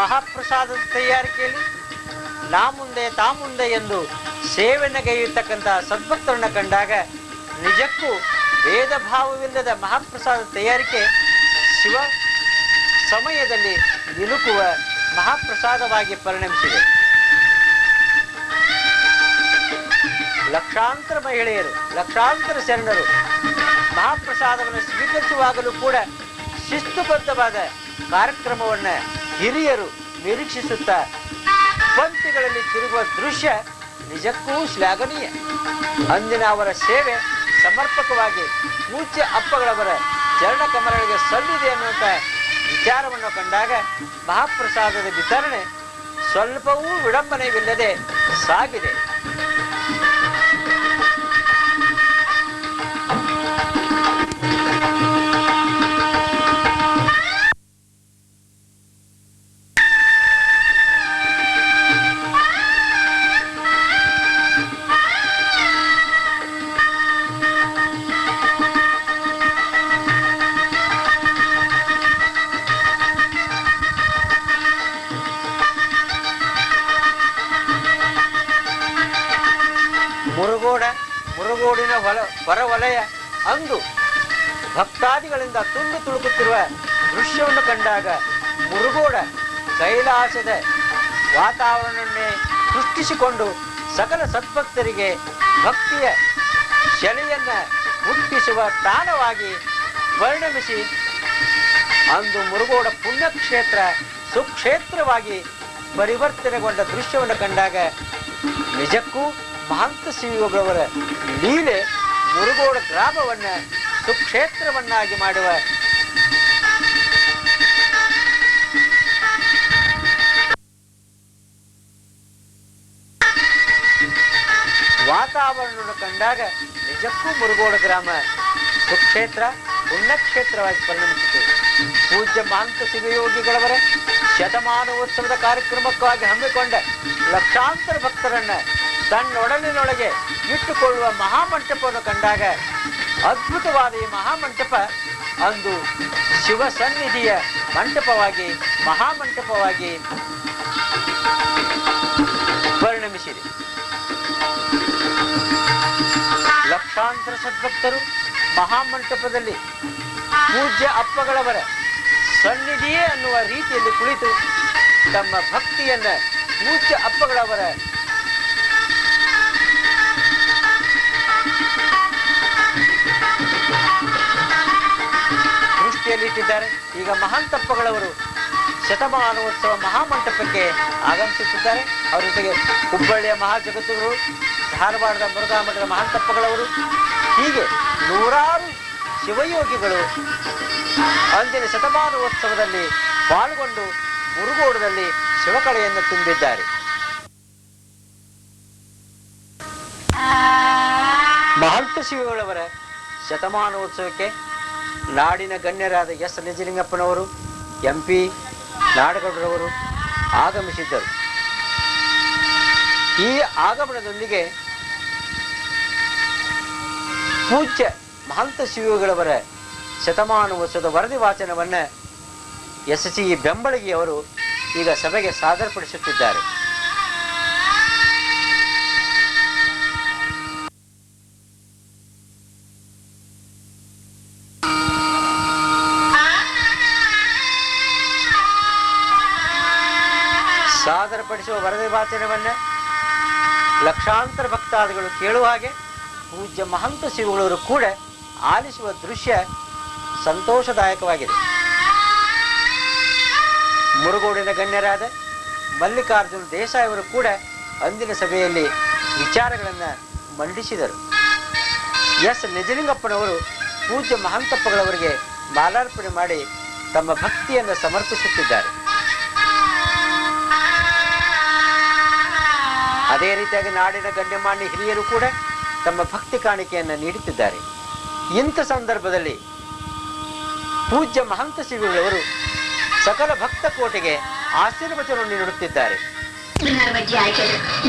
ಮಹಾಪ್ರಸಾದದ ತಯಾರಿಕೆಯಲ್ಲಿ ನಾ ಮುಂದೆ ತಾ ಮುಂದೆ ಎಂದು ಸೇವನೆಗೈಯತಕ್ಕಂತಹ ಸದ್ಭಕ್ತರನ್ನ ಕಂಡಾಗ ನಿಜಕ್ಕೂ ಭೇದ ಭಾವವಿಲ್ಲದ ಮಹಾಪ್ರಸಾದ ತಯಾರಿಕೆ ಶಿವ ಸಮಯದಲ್ಲಿ ನಿಲುಕುವ ಮಹಾಪ್ರಸಾದವಾಗಿ ಪರಿಣಮಿಸಿದೆ. ಲಕ್ಷಾಂತರ ಮಹಿಳೆಯರು, ಲಕ್ಷಾಂತರ ಶರಣರು ಮಹಾಪ್ರಸಾದವನ್ನು ಸ್ವೀಕರಿಸುವಾಗಲೂ ಕೂಡ ಶಿಸ್ತುಬದ್ಧವಾದ ಕಾರ್ಯಕ್ರಮವನ್ನು ಹಿರಿಯರು ನಿರೀಕ್ಷಿಸುತ್ತಾ ಪಂಕ್ತಿಗಳಲ್ಲಿ ತಿರುಗುವ ದೃಶ್ಯ ನಿಜಕ್ಕೂ ಶ್ಲಾಘನೀಯ. ಅಂದಿನ ಅವರ ಸೇವೆ ಸಮರ್ಪಕವಾಗಿ ಪೂಜ್ಯ ಅಪ್ಪಗಳವರ ಚರಣಕಮಲಗಳಿಗೆ ಸಲ್ಲಿದೆ ಅನ್ನುವಂಥ ವಿಚಾರವನ್ನು ಕಂಡಾಗ ಮಹಾಪ್ರಸಾದದ ವಿತರಣೆ ಸ್ವಲ್ಪವೂ ವಿಡಂಬನೆಯಿಲ್ಲದೆ ಸಾಗಿದೆ. ಮುರುಗೋಡಿನ ಹೊರವಲಯ ಅಂದು ಭಕ್ತಾದಿಗಳಿಂದ ತುಂಬಿ ತುಳುಕುತ್ತಿರುವ ದೃಶ್ಯವನ್ನು ಕಂಡಾಗ ಮುರುಗೋಡ ಕೈಲಾಸದ ವಾತಾವರಣವನ್ನೇ ಸೃಷ್ಟಿಸಿಕೊಂಡು ಸಕಲ ಸದ್ಭಕ್ತರಿಗೆ ಭಕ್ತಿಯ ಶೆಲೆಯನ್ನ ಹುಟ್ಟಿಸುವ ತಾಣವಾಗಿ ಪರಿಣಮಿಸಿ ಅಂದು ಮುರುಗೋಡ ಪುಣ್ಯಕ್ಷೇತ್ರ ಸುಕ್ಷೇತ್ರವಾಗಿ ಪರಿವರ್ತನೆಗೊಂಡ ದೃಶ್ಯವನ್ನು ಕಂಡಾಗ ನಿಜಕ್ಕೂ ಮಹಂತ ಶಿವಗಳವರ ಲೀಲೆ ಮುರುಗೋಡ ಗ್ರಾಮವನ್ನ ಸುಕ್ಷೇತ್ರವನ್ನಾಗಿ ಮಾಡುವ ವಾತಾವರಣವನ್ನು ಕಂಡಾಗ ನಿಜಕ್ಕೂ ಮುರುಗೋಡ ಗ್ರಾಮ ಸುಕ್ಷೇತ್ರ ಪುಣ್ಯಕ್ಷೇತ್ರವಾಗಿ ಪರಿಣಮಿಸಿತು. ಪೂಜ್ಯ ಮಹಂತ ಶಿವಯೋಗಿಗಳವರ ಶತಮಾನೋತ್ಸವದ ಕಾರ್ಯಕ್ರಮಕ್ಕಾಗಿ ಹಮ್ಮಿಕೊಂಡ ಲಕ್ಷಾಂತರ ಭಕ್ತರನ್ನ ತನ್ನೊಡಲಿನೊಳಗೆ ಇಟ್ಟುಕೊಳ್ಳುವ ಮಹಾಮಂಟಪವನ್ನು ಕಂಡಾಗ ಅದ್ಭುತವಾದ ಈ ಮಹಾಮಂಟಪ ಅಂದು ಶಿವ ಸನ್ನಿಧಿಯ ಮಂಟಪವಾಗಿ ಮಹಾಮಂಟಪವಾಗಿ ಪರಿಣಮಿಸಿದೆ. ಲಕ್ಷಾಂತರ ಸದ್ಭಕ್ತರು ಮಹಾಮಂಟಪದಲ್ಲಿ ಪೂಜ್ಯ ಅಪ್ಪಗಳವರ ಸನ್ನಿಧಿಯೇ ಅನ್ನುವ ರೀತಿಯಲ್ಲಿ ಕುಳಿತು ತಮ್ಮ ಭಕ್ತಿಯನ್ನ ಪೂಜ್ಯ ಅಪ್ಪಗಳವರ ದೃಷ್ಟಿಯಲ್ಲಿಟ್ಟಿದ್ದಾರೆ. ಈಗ ಮಹಾಂತಪ್ಪಗಳವರು ಶತಮಾನೋತ್ಸವ ಮಹಾಮಂಟಪಕ್ಕೆ ಆಗಮಿಸುತ್ತಿದ್ದಾರೆ. ಅವರ ಜೊತೆಗೆ ಹುಬ್ಬಳ್ಳಿಯ ಮಹಾಜಗದ್ಗುರು, ಧಾರವಾಡದ ಮುರುಘಾಮಠದ ಮಹಾಂತಪ್ಪಗಳವರು, ಹೀಗೆ ನೂರಾರು ಶಿವಯೋಗಿಗಳು ಅಂದಿನ ಶತಮಾನೋತ್ಸವದಲ್ಲಿ ಪಾಲ್ಗೊಂಡು ಮುರುಗೋಡದಲ್ಲಿ ಶಿವಕಳೆಯನ್ನು ತುಂಬಿದ್ದಾರೆ. ಮಹಂತ ಶಿವಗಳವರ ಶತಮಾನೋತ್ಸವಕ್ಕೆ ನಾಡಿನ ಗಣ್ಯರಾದ ಎಸ್ ನಿಜಲಿಂಗಪ್ಪನವರು, MP ನಾಡಗೌಡರವರು ಆಗಮಿಸಿದ್ದರು. ಈ ಆಗಮನದೊಂದಿಗೆ ಪೂಜ್ಯ ಮಹಂತ ಶಿವಗಳವರ ಶತಮಾನೋತ್ಸವದ ವರದಿ ವಾಚನವನ್ನು SC ಬೆಂಬಳಗಿ ಅವರು ಈಗ ಸಭೆಗೆ ಸಾದರಪಡಿಸುತ್ತಿದ್ದಾರೆ. ಸಾದರಪಡಿಸುವ ವರದಿ ವಾಚನವನ್ನ ಲಕ್ಷಾಂತರ ಭಕ್ತಾದಿಗಳು ಕೇಳುವ ಹಾಗೆ ಪೂಜ್ಯ ಮಹಂತ ಶಿವಗಳವರು ಕೂಡ ಆಲಿಸುವ ದೃಶ್ಯ ಸಂತೋಷದಾಯಕವಾಗಿದೆ. ಮುರುಗೋಡಿನ ಗಣ್ಯರಾದ ಮಲ್ಲಿಕಾರ್ಜುನ ದೇಸಾಯಿ ಅವರು ಕೂಡ ಅಂದಿನ ಸಭೆಯಲ್ಲಿ ವಿಚಾರಗಳನ್ನು ಮಂಡಿಸಿದರು. ಎಸ್ ನಿಜಲಿಂಗಪ್ಪನವರು ಪೂಜ್ಯ ಮಹಂತಪ್ಪಗಳವರಿಗೆ ಮಾಲಾರ್ಪಣೆ ಮಾಡಿ ತಮ್ಮ ಭಕ್ತಿಯನ್ನು ಸಮರ್ಪಿಸುತ್ತಿದ್ದಾರೆ. ಅದೇ ರೀತಿಯಾಗಿ ನಾಡಿನ ಗಣ್ಯಮಾನ್ಯ ಹಿರಿಯರು ಕೂಡ ತಮ್ಮ ಭಕ್ತಿ ಕಾಣಿಕೆಯನ್ನು ನೀಡುತ್ತಿದ್ದಾರೆ. ಇಂಥ ಸಂದರ್ಭದಲ್ಲಿ ಪೂಜ್ಯ ಮಹಂತ ಶಿವಗಳವರು ಸಕಲ ಭಕ್ತ ಕೋಟೆಗೆ ಆಶೀರ್ವಚನವನ್ನು ನೀಡುತ್ತಿದ್ದಾರೆ.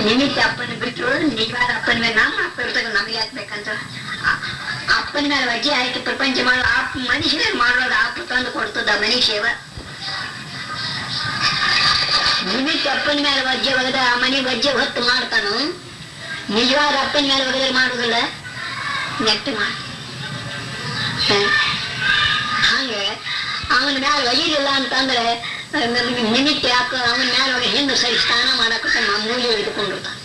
ನಿಮಿತ್ತ ಅಪ್ಪನ ಬಿಟ್ಟರು ನಿಜವಾದ ಅಪ್ಪನ ಮೇಲೆ ನಮ್ಮ ಅಪ್ಪ ನಮಗೆ ಹಾಕ್ಬೇಕಂತ ಅಪ್ಪನ ಮೇಲೆ ವಜ್ಜೆ ಹಾಕಿ ಪ್ರಪಂಚ ಮಾಡೋ ಮನುಷ್ಯನೇ ಮಾಡೋದು ಆಪ ತಂದು ಕೊಡ್ತದ ಮನುಷ್ಯವ ನಿಮಿತ್ತ ಅಪ್ಪನ ಮೇಲೆ ವಜ್ಜೆ ಒಗದ ಆ ಮನೆ ವಜ್ಜೆ ಹೊತ್ತು ಮಾಡ್ತಾನು. ನಿಜವಾದ ಅಪ್ಪನ ಮೇಲೆ ಒಗದ್ರೆ ಮಾಡುದಿಲ್ಲ, ನೆಟ್ಟು ಮಾಡ. ಹಂಗೆ ಅವನ ಮ್ಯಾಲ ಒಯ್ಯಲಿಲ್ಲ ಅಂತಂದ್ರೆ ನಿಮಿತ್ತ ಯಾಕೆ ಅವನ ಮ್ಯಾಲ ಒಗ ಹಿಂದೆ ಸರಿ ಸ್ನಾನ ಮಾಡಕ್ಕೆ ಮೂಲಿ ಹಿಡಿದುಕೊಂಡಿರ್ತಾನೆ.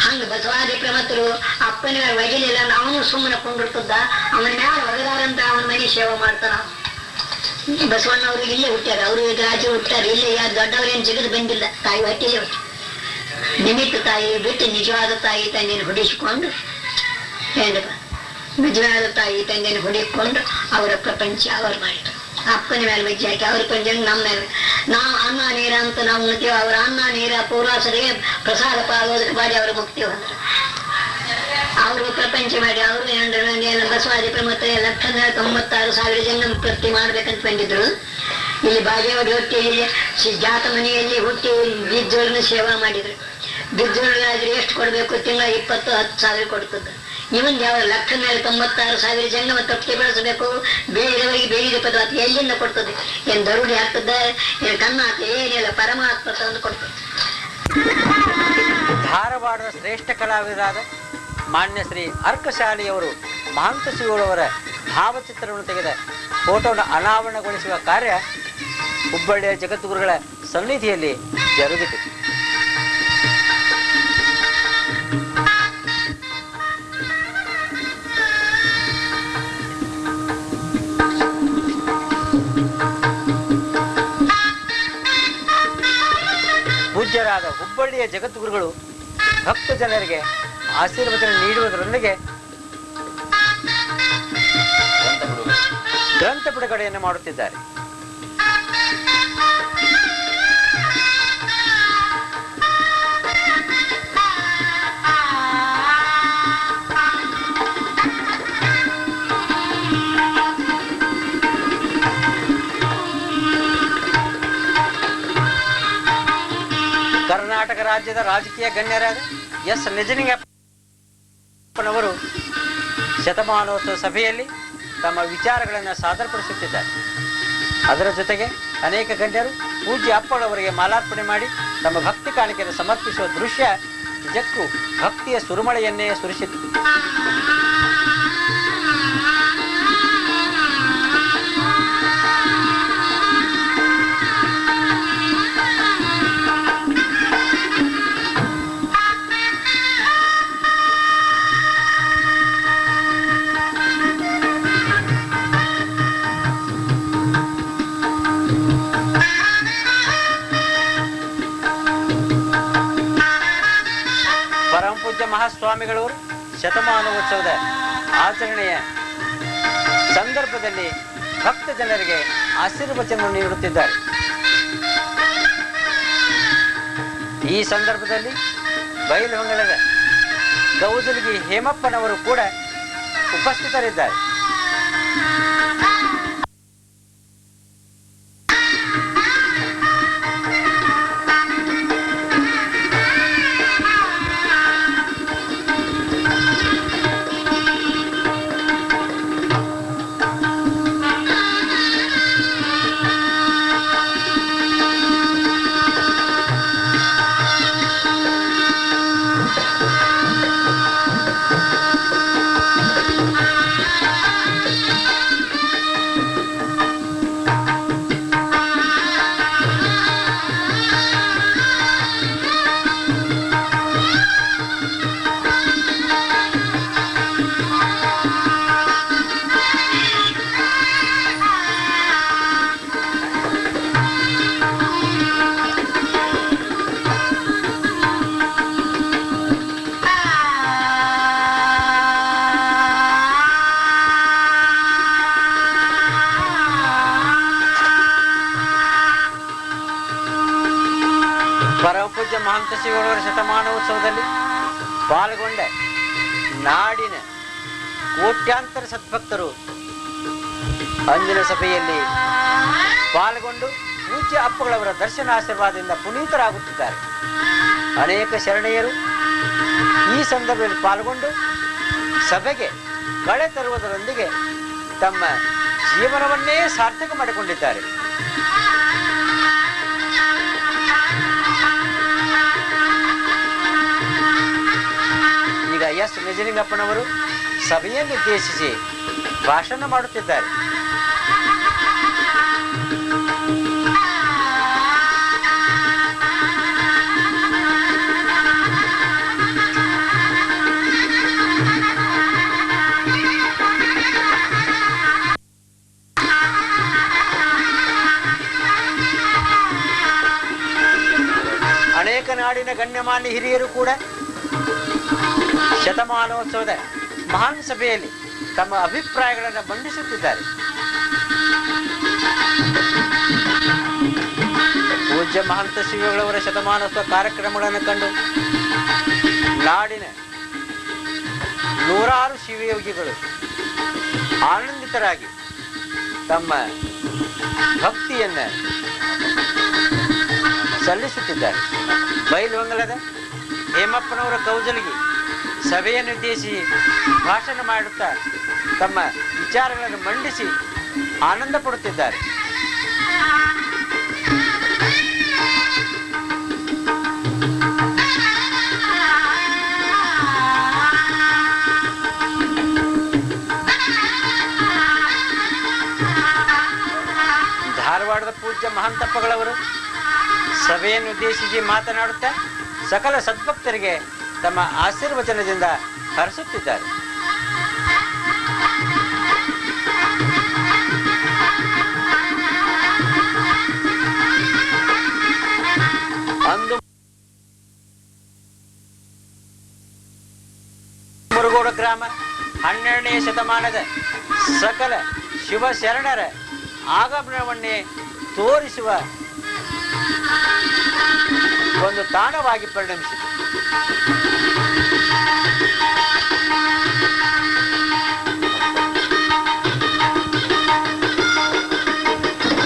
ಹಂಗ ಬಸವಾದಿ ಪ್ರಮತರು ಅಪ್ಪನ ಮೇಲೆ ಒಯ್ಯಲಿಲ್ಲ ಅಂದ್ರೆ ಅವನು ಸುಮ್ಮನೆ ಕೊಂಡಿರ್ತದ. ಅವನ ಮ್ಯಾಲ ಒಗದಾರಂತ ಅವನ ಮನೆ ಸೇವೆ ಮಾಡ್ತಾನ. ಬಸವಣ್ಣವರು ಇಲ್ಲೇ ಹುಟ್ಟ್ಯಾರ, ಅವರು ರಾಜು ಹುಟ್ಟಾರ ಇಲ್ಲೇ. ಯಾರು ದೊಡ್ಡವ್ರೇನು ಜಗದ್ ಬಂದಿಲ್ಲ, ತಾಯಿ ಹೊಟ್ಟೆಯಲ್ಲೇ ಹುಟ್ಟ. ನಿಮಿತ್ತ ತಾಯಿ ಬಿಟ್ಟು ನಿಜವಾದ ತಾಯಿ ತಂದೆಯನ್ನು ಹುಡಿಸಿಕೊಂಡು ಏನಪ್ಪ ನಿಜವಾದ ತಾಯಿ ತಂದೆಯನ್ನು ಹುಡಿಕೊಂಡು ಅವರ ಪ್ರಪಂಚ ಅವರು ಮಾಡಿದ್ರು. ಅಪ್ಪನ ಮೇಲೆ ವಜ್ಜೆ ಹಾಕಿ ಅವ್ರ ಪಂಚ ನಮ್ಮ ಮೇಲೆ ನಾವು ಅನ್ನ ನೀರ ಅಂತ ನಾವು ಉಣ್ತೀವಿ. ಅವ್ರ ಅನ್ನ ನೀರ ಪೂರ್ವಾಸರಿಗೆ ಪ್ರಸಾದ ಪಾಗೋದಕ್ಕೆ ಮಾಡಿ ಅವರು ಮುಕ್ತಿ ಹೊಂದ್ರು. ಅವರು ಪ್ರಪಂಚ ಮಾಡಿ ಅವರು ಬಸವಾದಿ ಪ್ರಮತ್ತ 1,96,000 ಜನ ಪ್ರತಿ ಮಾಡ್ಬೇಕಂತ ಬಂದಿದ್ರು. ಇಲ್ಲಿ ಬಾಗೇವಾಡಿ ಹುಟ್ಟಿ ಜಾತ ಮನೆಯಲ್ಲಿ ಹುಟ್ಟಿ ಬಿಜ್ಜೋಳನ್ನ ಸೇವಾ ಮಾಡಿದ್ರು. ಬಿಜ್ಜೋಳಗಾದ್ರೆ ಎಷ್ಟು ಕೊಡ್ಬೇಕು? ತಿಂಗಳ 20,10,000 ಕೊಡ್ತದ. ಇವನ್ ಯಾವ 1,96,000 ಜನ ತಪ್ಪಿ ಬೆಳೆಸಬೇಕು. ಬೇರೆಯವರಿಗೆ ಬೇಡಿದ ಪದಾರ್ಥ ಎಲ್ಲಿಂದ ಕೊಡ್ತದೆ? ಏನ್ ದರುಡಿ ಆಗ್ತದ, ಏನ್ ಕಣ್ಣು ಆಗ್ತದೆ, ಏನಿಲ್ಲ ಪರಮಾತ್ಮ ತಂದು ಕೊಡ್ತದೆ. ಧಾರವಾಡದ ಶ್ರೇಷ್ಠ ಕಲಾವಿದರಾದ ಮಾನ್ಯ ಶ್ರೀ ಅರ್ಕಶಾಲಿಯವರು ಮಹಾಂತ ಶಿವರವರ ಭಾವಚಿತ್ರವನ್ನು ತೆಗೆದ ಫೋಟೋನ ಅನಾವರಣಗೊಳಿಸುವ ಕಾರ್ಯ ಹುಬ್ಬಳ್ಳಿಯ ಜಗದ್ಗುರುಗಳ ಸನ್ನಿಧಿಯಲ್ಲಿ ಜರುಗಿತು. ಪೂಜ್ಯರಾದ ಹುಬ್ಬಳ್ಳಿಯ ಜಗದ್ಗುರುಗಳು ಭಕ್ತ ಜನರಿಗೆ ಆಶೀರ್ವಚನ ನೀಡುವುದರೊಂದಿಗೆ ಗ್ರಂಥ ಬಿಡುಗಡೆಯನ್ನು ಮಾಡುತ್ತಿದ್ದಾರೆ. ಕರ್ನಾಟಕ ರಾಜ್ಯದ ರಾಜಕೀಯ ಗಣ್ಯರಾದ ಎಸ್ ನಿಜಲಿಂಗಪ್ಪನವರು ಶತಮಾನೋತ್ಸವ ಸಭೆಯಲ್ಲಿ ತಮ್ಮ ವಿಚಾರಗಳನ್ನು ಸಾದರಪಡಿಸುತ್ತಿದ್ದಾರೆ. ಅದರ ಜೊತೆಗೆ ಅನೇಕ ಗಣ್ಯರು ಪೂಜ್ಯ ಅಪ್ಪಳವರಿಗೆ ಮಾಲಾರ್ಪಣೆ ಮಾಡಿ ತಮ್ಮ ಭಕ್ತಿ ಕಾಣಿಕೆಯನ್ನು ಸಮರ್ಪಿಸುವ ದೃಶ್ಯ ನಿಜಕ್ಕೂ ಭಕ್ತಿಯ ಸುರುಮಳೆಯನ್ನೇ ಸುರಿಸಿತು. ಮಹಾಸ್ವಾಮಿಗಳವರು ಶತಮಾನೋತ್ಸವದ ಆಚರಣೆಯ ಸಂದರ್ಭದಲ್ಲಿ ಭಕ್ತ ಜನರಿಗೆ ಆಶೀರ್ವಚನ ನೀಡುತ್ತಿದ್ದಾರೆ. ಈ ಸಂದರ್ಭದಲ್ಲಿ ಬೈಲಹೊಂಗಲದ ಗೌಜಲಗಿ ಹೇಮಪ್ಪನವರು ಕೂಡ ಉಪಸ್ಥಿತರಿದ್ದಾರೆ. ಪರಮಪೂಜ್ಯ ಮಹಾಂತ ಶಿವರವರ ಶತಮಾನೋತ್ಸವದಲ್ಲಿ ಪಾಲ್ಗೊಂಡ ನಾಡಿನ ಕೋಟ್ಯಾಂತರ ಸದ್ಭಕ್ತರು ಅಂದಿನ ಸಭೆಯಲ್ಲಿ ಪಾಲ್ಗೊಂಡು ಪೂಜ್ಯ ಅಪ್ಪಗಳವರ ದರ್ಶನಾಶೀರ್ವಾದದಿಂದ ಪುನೀತರಾಗುತ್ತಿದ್ದಾರೆ. ಅನೇಕ ಶರಣೆಯರು ಈ ಸಂದರ್ಭದಲ್ಲಿ ಪಾಲ್ಗೊಂಡು ಸಭೆಗೆ ಕಳೆ ತರುವುದರೊಂದಿಗೆ ತಮ್ಮ ಜೀವನವನ್ನೇ ಸಾರ್ಥಕ ಮಾಡಿಕೊಂಡಿದ್ದಾರೆ. ಎಸ್ ನಿಜಲಿಂಗಪ್ಪನವರು ಸಭೆಯನ್ನುದ್ದೇಶಿಸಿ ಭಾಷಣ ಮಾಡುತ್ತಿದ್ದಾರೆ. ಅನೇಕ ನಾಡಿನ ಗಣ್ಯಮಾನ್ಯ ಹಿರಿಯರು ಕೂಡ ಶತಮಾನೋತ್ಸವದ ಮಹಾನ್ ಸಭೆಯಲ್ಲಿ ತಮ್ಮ ಅಭಿಪ್ರಾಯಗಳನ್ನು ಮಂಡಿಸುತ್ತಿದ್ದಾರೆ. ಪೂಜ್ಯ ಮಹಂತ ಶ್ರೀಗಳವರ ಶತಮಾನೋತ್ಸವ ಕಾರ್ಯಕ್ರಮಗಳನ್ನು ಕಂಡು ನಾಡಿನ ನೂರಾರು ಶಿವಯೋಗಿಗಳು ಆನಂದಿತರಾಗಿ ತಮ್ಮ ಭಕ್ತಿಯನ್ನು ಸಲ್ಲಿಸುತ್ತಿದ್ದಾರೆ. ಬೈಲಹೊಂಗಲದ ಹೇಮಪ್ಪನವರ ಕೌಜಲಗಿ ಸಭೆಯನ್ನು ಉದ್ದೇಶಿಸಿ ಭಾಷಣ ಮಾಡುತ್ತಾ ತಮ್ಮ ವಿಚಾರಗಳನ್ನು ಮಂಡಿಸಿ ಆನಂದ ಪಡುತ್ತಿದ್ದಾರೆ. ಧಾರವಾಡದ ಪೂಜ್ಯ ಮಹಂತಪ್ಪಗಳವರು ಸಭೆಯನ್ನು ಉದ್ದೇಶಿಸಿ ಮಾತನಾಡುತ್ತಾ ಸಕಲ ಸದ್ಭಕ್ತರಿಗೆ ತಮ್ಮ ಆಶೀರ್ವಚನದಿಂದ ಹರಿಸುತ್ತಿದ್ದಾರೆ. ಅಂದು ಮುರುಗೋಡು ಗ್ರಾಮ 12ನೇ ಶತಮಾನದ ಸಕಲ ಶಿವಶರಣರ ಆಗಮನವನ್ನೇ ತೋರಿಸುವ ಒಂದು ತಾಣವಾಗಿ ಪರಿಣಮಿಸಿತು.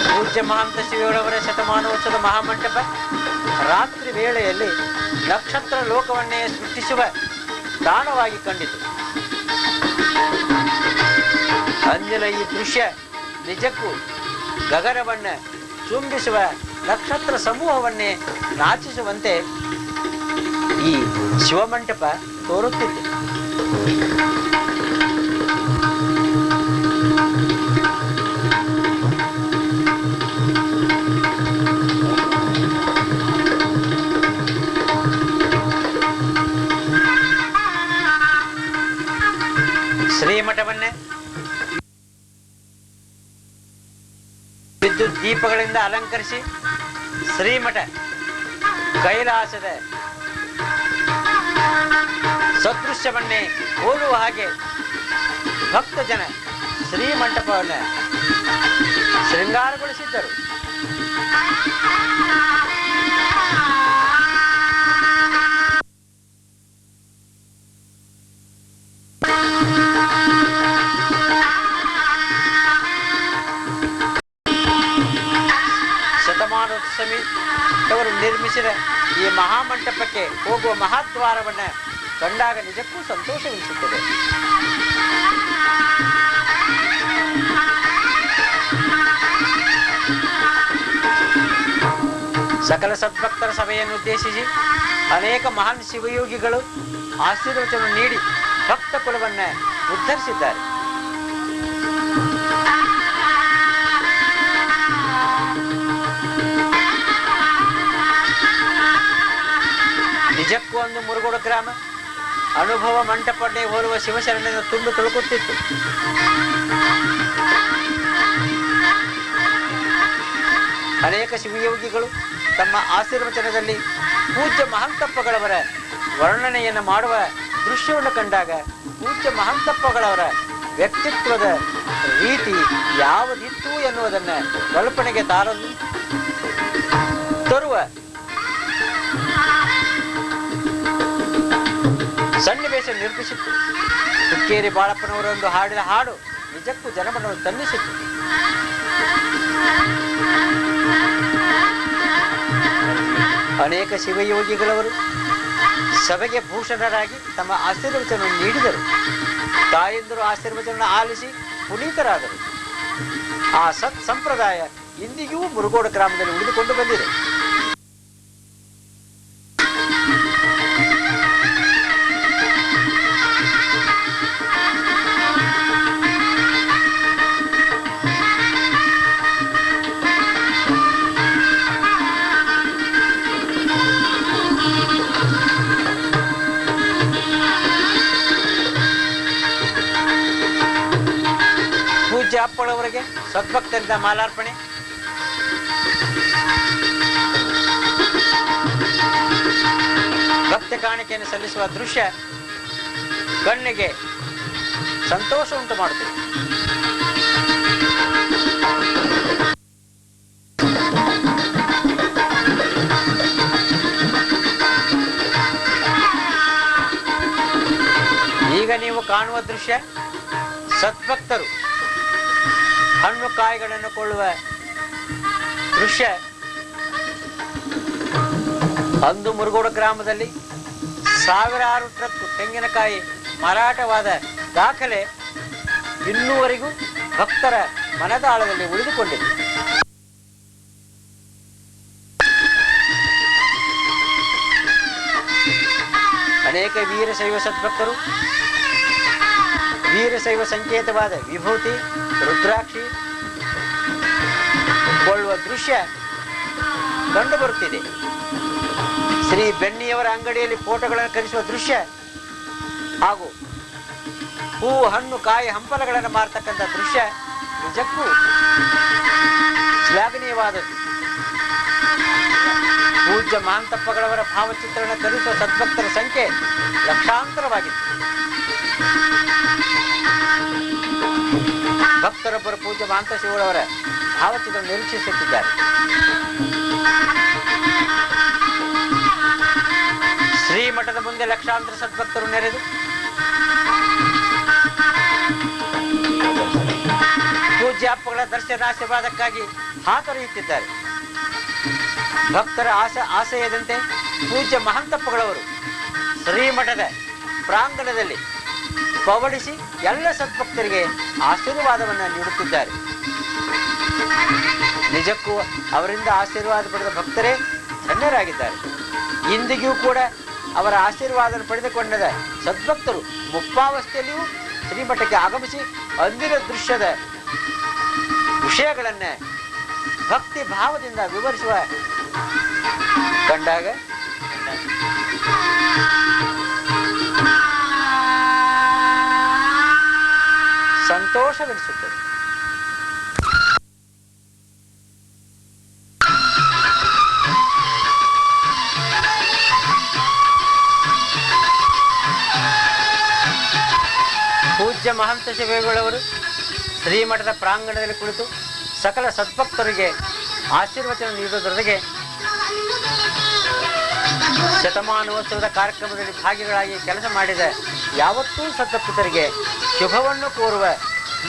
ಪೂಜ್ಯ ಮಹಂತ ಶಿವರವರ ಶತಮಾನೋತ್ಸವದ ಮಹಾಮಂಟಪ ರಾತ್ರಿ ವೇಳೆಯಲ್ಲಿ ನಕ್ಷತ್ರ ಲೋಕವನ್ನೇ ಸೃಷ್ಟಿಸುವ ತಾಣವಾಗಿ ಕಂಡಿತು. ಅಂದಿನ ಈ ದೃಶ್ಯ ನಿಜಕ್ಕೂ ಗಗನವನ್ನ ಚುಂಬಿಸುವ ನಕ್ಷತ್ರ ಸಮೂಹವನ್ನೇ ನಾಚಿಸುವಂತೆ ಈ ಶಿವಮಂಟಪ ತೋರುತ್ತಿದೆ. ಶ್ರೀಮಠವನ್ನೇ ವಿದ್ಯುತ್ ದೀಪಗಳಿಂದ ಅಲಂಕರಿಸಿ ಶ್ರೀಮಠ ಕೈಲಾಸದ ಸದೃಶ್ಯವನ್ನೇ ಹೋಲುವ ಹಾಗೆ ಭಕ್ತ ಜನ ಶ್ರೀಮಂಟಪವನ್ನು ಶೃಂಗಾರಗೊಳಿಸಿದ್ದರು. ಶತಮಾನೋತ್ಸವರು ನಿರ್ಮಿಸಿದ ಈ ಮಹಾಮಂಟಪಕ್ಕೆ ಹೋಗುವ ಮಹಾದ್ವಾರವನ್ನು ಕಂಡಾಗ ನಿಜಕ್ಕೂ ಸಂತೋಷವೆನಿಸುತ್ತದೆ. ಸಕಲ ಸದ್ಭಕ್ತರ ಸಭೆಯನ್ನು ಉದ್ದೇಶಿಸಿ ಅನೇಕ ಮಹಾನ್ ಶಿವಯೋಗಿಗಳು ಆಶೀರ್ವಚನ ನೀಡಿ ಭಕ್ತ ಕುಲವನ್ನು ಉದ್ಧರಿಸಿದ್ದಾರೆ. ನಿಜಕ್ಕೂ ಒಂದು ಮುರುಗೋಡು ಗ್ರಾಮ ಅನುಭವ ಮಂಟಪನ್ನೇ ಹೋಲುವ ಶಿವಶರಣನ ತುಂಬಿ ತುಳುಕುತ್ತಿತ್ತು. ಅನೇಕ ಶಿವಯೋಗಿಗಳು ತಮ್ಮ ಆಶೀರ್ವಚನದಲ್ಲಿ ಪೂಜ್ಯ ಮಹಂತಪ್ಪಗಳವರ ವರ್ಣನೆಯನ್ನು ಮಾಡುವ ದೃಶ್ಯವನ್ನು ಕಂಡಾಗ ಪೂಜ್ಯ ಮಹಂತಪ್ಪಗಳವರ ವ್ಯಕ್ತಿತ್ವದ ರೀತಿ ಯಾವುದಿತ್ತು ಎನ್ನುವುದನ್ನು ಕಲ್ಪನೆಗೆ ತರುವ ಸನ್ನಿವೇಶ ನಿರ್ಮಿಸಿತ್ತು. ಹುಕ್ಕೇರಿ ಬಾಳಪ್ಪನವರೊಂದು ಹಾಡಿದ ಹಾಡು ನಿಜಕ್ಕೂ ಜನಮನವನ್ನು ತನ್ನಿಸಿತ್ತು. ಅನೇಕ ಶಿವಯೋಗಿಗಳವರು ಸಭೆಗೆ ಭೂಷಣರಾಗಿ ತಮ್ಮ ಆಶೀರ್ವಚನ ನೀಡಿದರು. ತಾಯಂದರು ಆಶೀರ್ವಚನ ಆಲಿಸಿ ಪುನೀತರಾದರು. ಆ ಸತ್ ಸಂಪ್ರದಾಯ ಇಂದಿಗೂ ಮುರುಗೋಡು ಗ್ರಾಮದಲ್ಲಿ ಉಳಿದುಕೊಂಡು ಬಂದಿದೆ. ಮಹಾಂತಪ್ಪಳವರಿಗೆ ಸದ್ಭಕ್ತರಿಂದ ಮಾಲಾರ್ಪಣೆ. ಭಕ್ತ ಕಾಣಿಕೆಯನ್ನು ಸಲ್ಲಿಸುವ ದೃಶ್ಯ ಕಣ್ಣಿಗೆ ಸಂತೋಷ ಉಂಟು ಮಾಡುತ್ತದೆ. ಈಗ ನೀವು ಕಾಣುವ ದೃಶ್ಯ ಸದ್ಭಕ್ತರು ಹಣ್ಣು ಕಾಯಿಗಳನ್ನು ಕೊಳ್ಳುವ ದೃಶ್ಯ. ಅಂದು ಮುರುಗೋಡು ಗ್ರಾಮದಲ್ಲಿ ಸಾವಿರಾರು ಟ್ರಕ್ ತೆಂಗಿನಕಾಯಿ ಮಾರಾಟವಾದ ದಾಖಲೆ ಇನ್ನೂವರೆಗೂ ಭಕ್ತರ ಮನದಾಳದಲ್ಲಿ ಉಳಿದುಕೊಂಡಿದೆ. ಅನೇಕ ವೀರಶೈವ ಸದ್ಭಕ್ತರು ವೀರಶೈವ ಸಂಕೇತವಾದ ವಿಭೂತಿ ರುದ್ರಾಕ್ಷಿ ಕೊಳ್ಳುವ ದೃಶ್ಯ ಕಂಡುಬರುತ್ತಿದೆ. ಶ್ರೀ ಬೆಣ್ಣಿಯವರ ಅಂಗಡಿಯಲ್ಲಿ ಫೋಟೋಗಳನ್ನು ಖರೀದಿಸುವ ದೃಶ್ಯ ಹಾಗೂ ಹೂ ಹಣ್ಣು ಕಾಯಿ ಹಂಪಲಗಳನ್ನು ಮಾರತಕ್ಕಂಥ ದೃಶ್ಯ ನಿಜಕ್ಕೂ ಶ್ಲಾಘನೀಯವಾದದ್ದು. ಪೂಜ್ಯ ಮಹಾಂತಪ್ಪಗಳವರ ಭಾವಚಿತ್ರವನ್ನು ಖರೀದಿಸುವ ಸದ್ಭಕ್ತರ ಸಂಖ್ಯೆ ಲಕ್ಷಾಂತರವಾಗಿತ್ತು. ಭಕ್ತರೊಬ್ಬರು ಪೂಜ್ಯ ಮಹಾಂತ ಶಿವರವರ ಭಾವಚಿತ್ರ ನಿರೀಕ್ಷಿಸುತ್ತಿದ್ದಾರೆ. ಶ್ರೀಮಠದ ಮುಂದೆ ಲಕ್ಷಾಂತರ ಸದ್ಭಕ್ತರು ನೆರೆದು ಪೂಜ್ಯಾಪ್ಪಗಳ ದರ್ಶನಾಶೀರ್ವಾದಕ್ಕಾಗಿ ಹಾತೊರೆಯುತ್ತಿದ್ದಾರೆ. ಭಕ್ತರ ಆಶಯದಂತೆ ಪೂಜ್ಯ ಮಹಾಂತಪ್ಪಗಳವರು ಶ್ರೀಮಠದ ಪ್ರಾಂಗಣದಲ್ಲಿ ಪವಡಿಸಿ ಎಲ್ಲ ಸದ್ಭಕ್ತರಿಗೆ ಆಶೀರ್ವಾದವನ್ನು ನೀಡುತ್ತಿದ್ದಾರೆ. ನಿಜಕ್ಕೂ ಅವರಿಂದ ಆಶೀರ್ವಾದ ಪಡೆದ ಭಕ್ತರೇ ಧನ್ಯರಾಗಿದ್ದಾರೆ. ಇಂದಿಗೂ ಕೂಡ ಅವರ ಆಶೀರ್ವಾದ ಪಡೆದುಕೊಂಡ ಸದ್ಭಕ್ತರು ಮುಪ್ಪಾವಸ್ಥೆಯಲ್ಲಿಯೂ ಶ್ರೀಮಠಕ್ಕೆ ಆಗಮಿಸಿ ಅಂದಿನ ದೃಶ್ಯದ ವಿಷಯಗಳನ್ನ ಭಕ್ತಿ ಭಾವದಿಂದ ವಿವರಿಸುವ ಕಂಡಾಗ ಸಂತೋಷವೆನಿಸುತ್ತದೆ. ಪೂಜ್ಯ ಮಹಂತ ಶಿವೇಗಳವರು ಶ್ರೀಮಠದ ಪ್ರಾಂಗಣದಲ್ಲಿ ಕುಳಿತು ಸಕಲ ಸದ್ಭಕ್ತರಿಗೆ ಆಶೀರ್ವಚನ ನೀಡುವುದರೊಂದಿಗೆ ಶತಮಾನೋತ್ಸವದ ಕಾರ್ಯಕ್ರಮದಲ್ಲಿ ಭಾಗಿಗಳಾಗಿ ಕೆಲಸ ಮಾಡಿದ ಯಾವತ್ತೂ ಸದ್ಭಕ್ತರಿಗೆ ಶುಭವನ್ನು ಕೋರುವ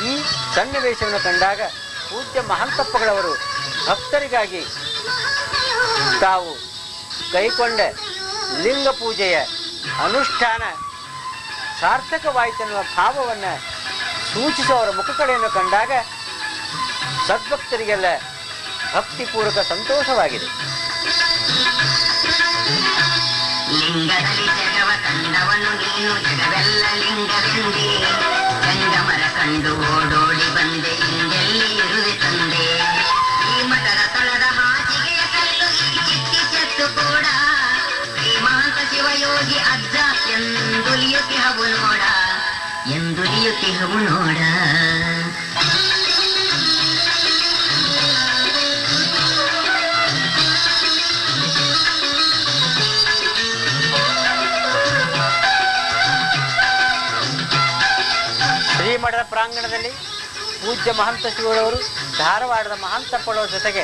ಈ ಸನ್ನಿವೇಶವನ್ನು ಕಂಡಾಗ ಪೂಜ್ಯ ಮಹಾಂತಪ್ಪಗಳವರು ಭಕ್ತರಿಗಾಗಿ ತಾವು ಕೈಕೊಂಡ ಲಿಂಗ ಪೂಜೆಯ ಅನುಷ್ಠಾನ ಸಾರ್ಥಕವಾಯಿತೆನ್ನುವ ಭಾವವನ್ನು ಸೂಚಿಸುವವರ ಮುಖ ಕಡೆಯನ್ನು ಕಂಡಾಗ ಸದ್ಭಕ್ತರಿಗೆಲ್ಲ ಭಕ್ತಿಪೂರ್ವಕ ಸಂತೋಷವಾಗಿದೆ. ಲಿಂಗದಲ್ಲಿ ಜಗವ ಕಂಡವನು ನೀನು ಜಗವೆಲ್ಲ ಲಿಂಗವೆಂದೇ ಜಂಗಮರ ಕಂಡು ಓಡೋಡಿ ಬಂದೆ ಹಿಂಗೆಲ್ಲಿ ಇರುವೆ ತಂದೆ ಈ ಮಠದ ತಳದ ಹಾಸಿಗೆಯ ಕಲ್ಲು ಚಿಕ್ಕಿ ಚೆತ್ತು ಕೂಡ ಶ್ರೀಮಂತ ಶಿವಯೋಗಿ ಅಜ್ಜ ಎಂದುಲಿಯುತ್ತಿಹವು ನೋಡ ಎಂದುಲಿಯುತ್ತಿಹವು ನೋಡ. ಶ್ರೀಮಠದ ಪ್ರಾಂಗಣದಲ್ಲಿ ಪೂಜ್ಯ ಮಹಂತ ಶಿವರವರು ಧಾರವಾಡದ ಮಹಾಂತಪ್ಪಳವರ ಜೊತೆಗೆ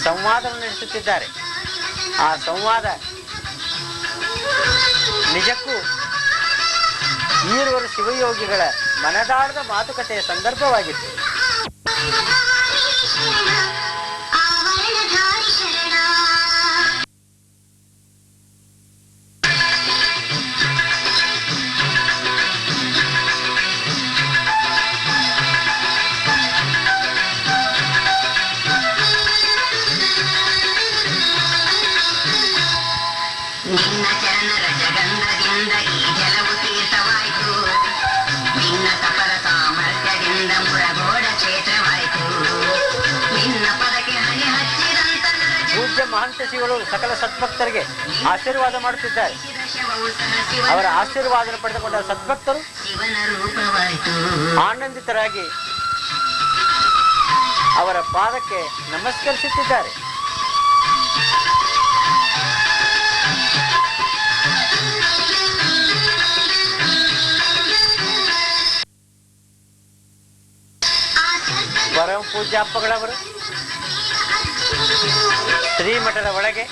ಸಂವಾದವನ್ನು ನಡೆಸುತ್ತಿದ್ದಾರೆ. ಆ ಸಂವಾದ ನಿಜಕ್ಕೂ ಈರುವರು ಶಿವಯೋಗಿಗಳ ಮನದಾಳದ ಮಾತುಕತೆಯ ಸಂದರ್ಭವಾಗಿತ್ತು. ನಿನ್ನ ಚರಣರ ಜಗಂಧದಿಂದ ಈ ಜಲವು ತೀರ್ಥವಾಯಿತು ನಿನ್ನ ತಪರ ಸಾಮರ್ಥ್ಯದಿಂದ ಮುರಗೋಡ ಕ್ಷೇತ್ರವಾಯಿತು ನಿನ್ನ ಪದಕ್ಕೆ ಹಣೆ ಹಚ್ಚಿದಂತ ಪೂಜ್ಯ ಮಹಂತ ಶಿವರು ಸಕಲ ಸದ್ಭಕ್ತರಿಗೆ ಆಶೀರ್ವಾದ ಮಾಡುತ್ತಿದ್ದಾರೆ. ಅವರ ಆಶೀರ್ವಾದ ಪಡೆದುಕೊಂಡ ಸದ್ಭಕ್ತರು ಶಿವನ ರೂಪವಾಯಿತು ಆನಂದಿತರಾಗಿ ಅವರ ಪಾದಕ್ಕೆ ನಮಸ್ಕರಿಸುತ್ತಿದ್ದಾರೆ. ಪರಮ ಪೂಜ್ಯ ಅಪ್ಪಗಳವರು ಶ್ರೀಮಠದ ಒಳಗೆ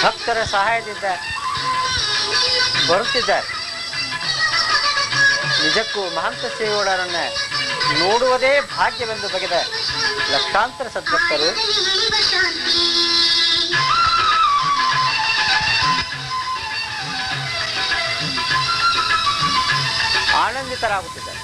ಭಕ್ತರ ಸಹಾಯದಿಂದ ಬರುತ್ತಿದ್ದಾರೆ. ನಿಜಕ್ಕೂ ಮಹಂತ ಸೇವೆಗಳನ್ನ ನೋಡುವುದೇ ಭಾಗ್ಯವೆಂದು ಬಗೆದ ಲಕ್ಷಾಂತರ ಸದ್ಭಕ್ತರು ಆನಂದಿತರಾಗುತ್ತಿದ್ದಾರೆ.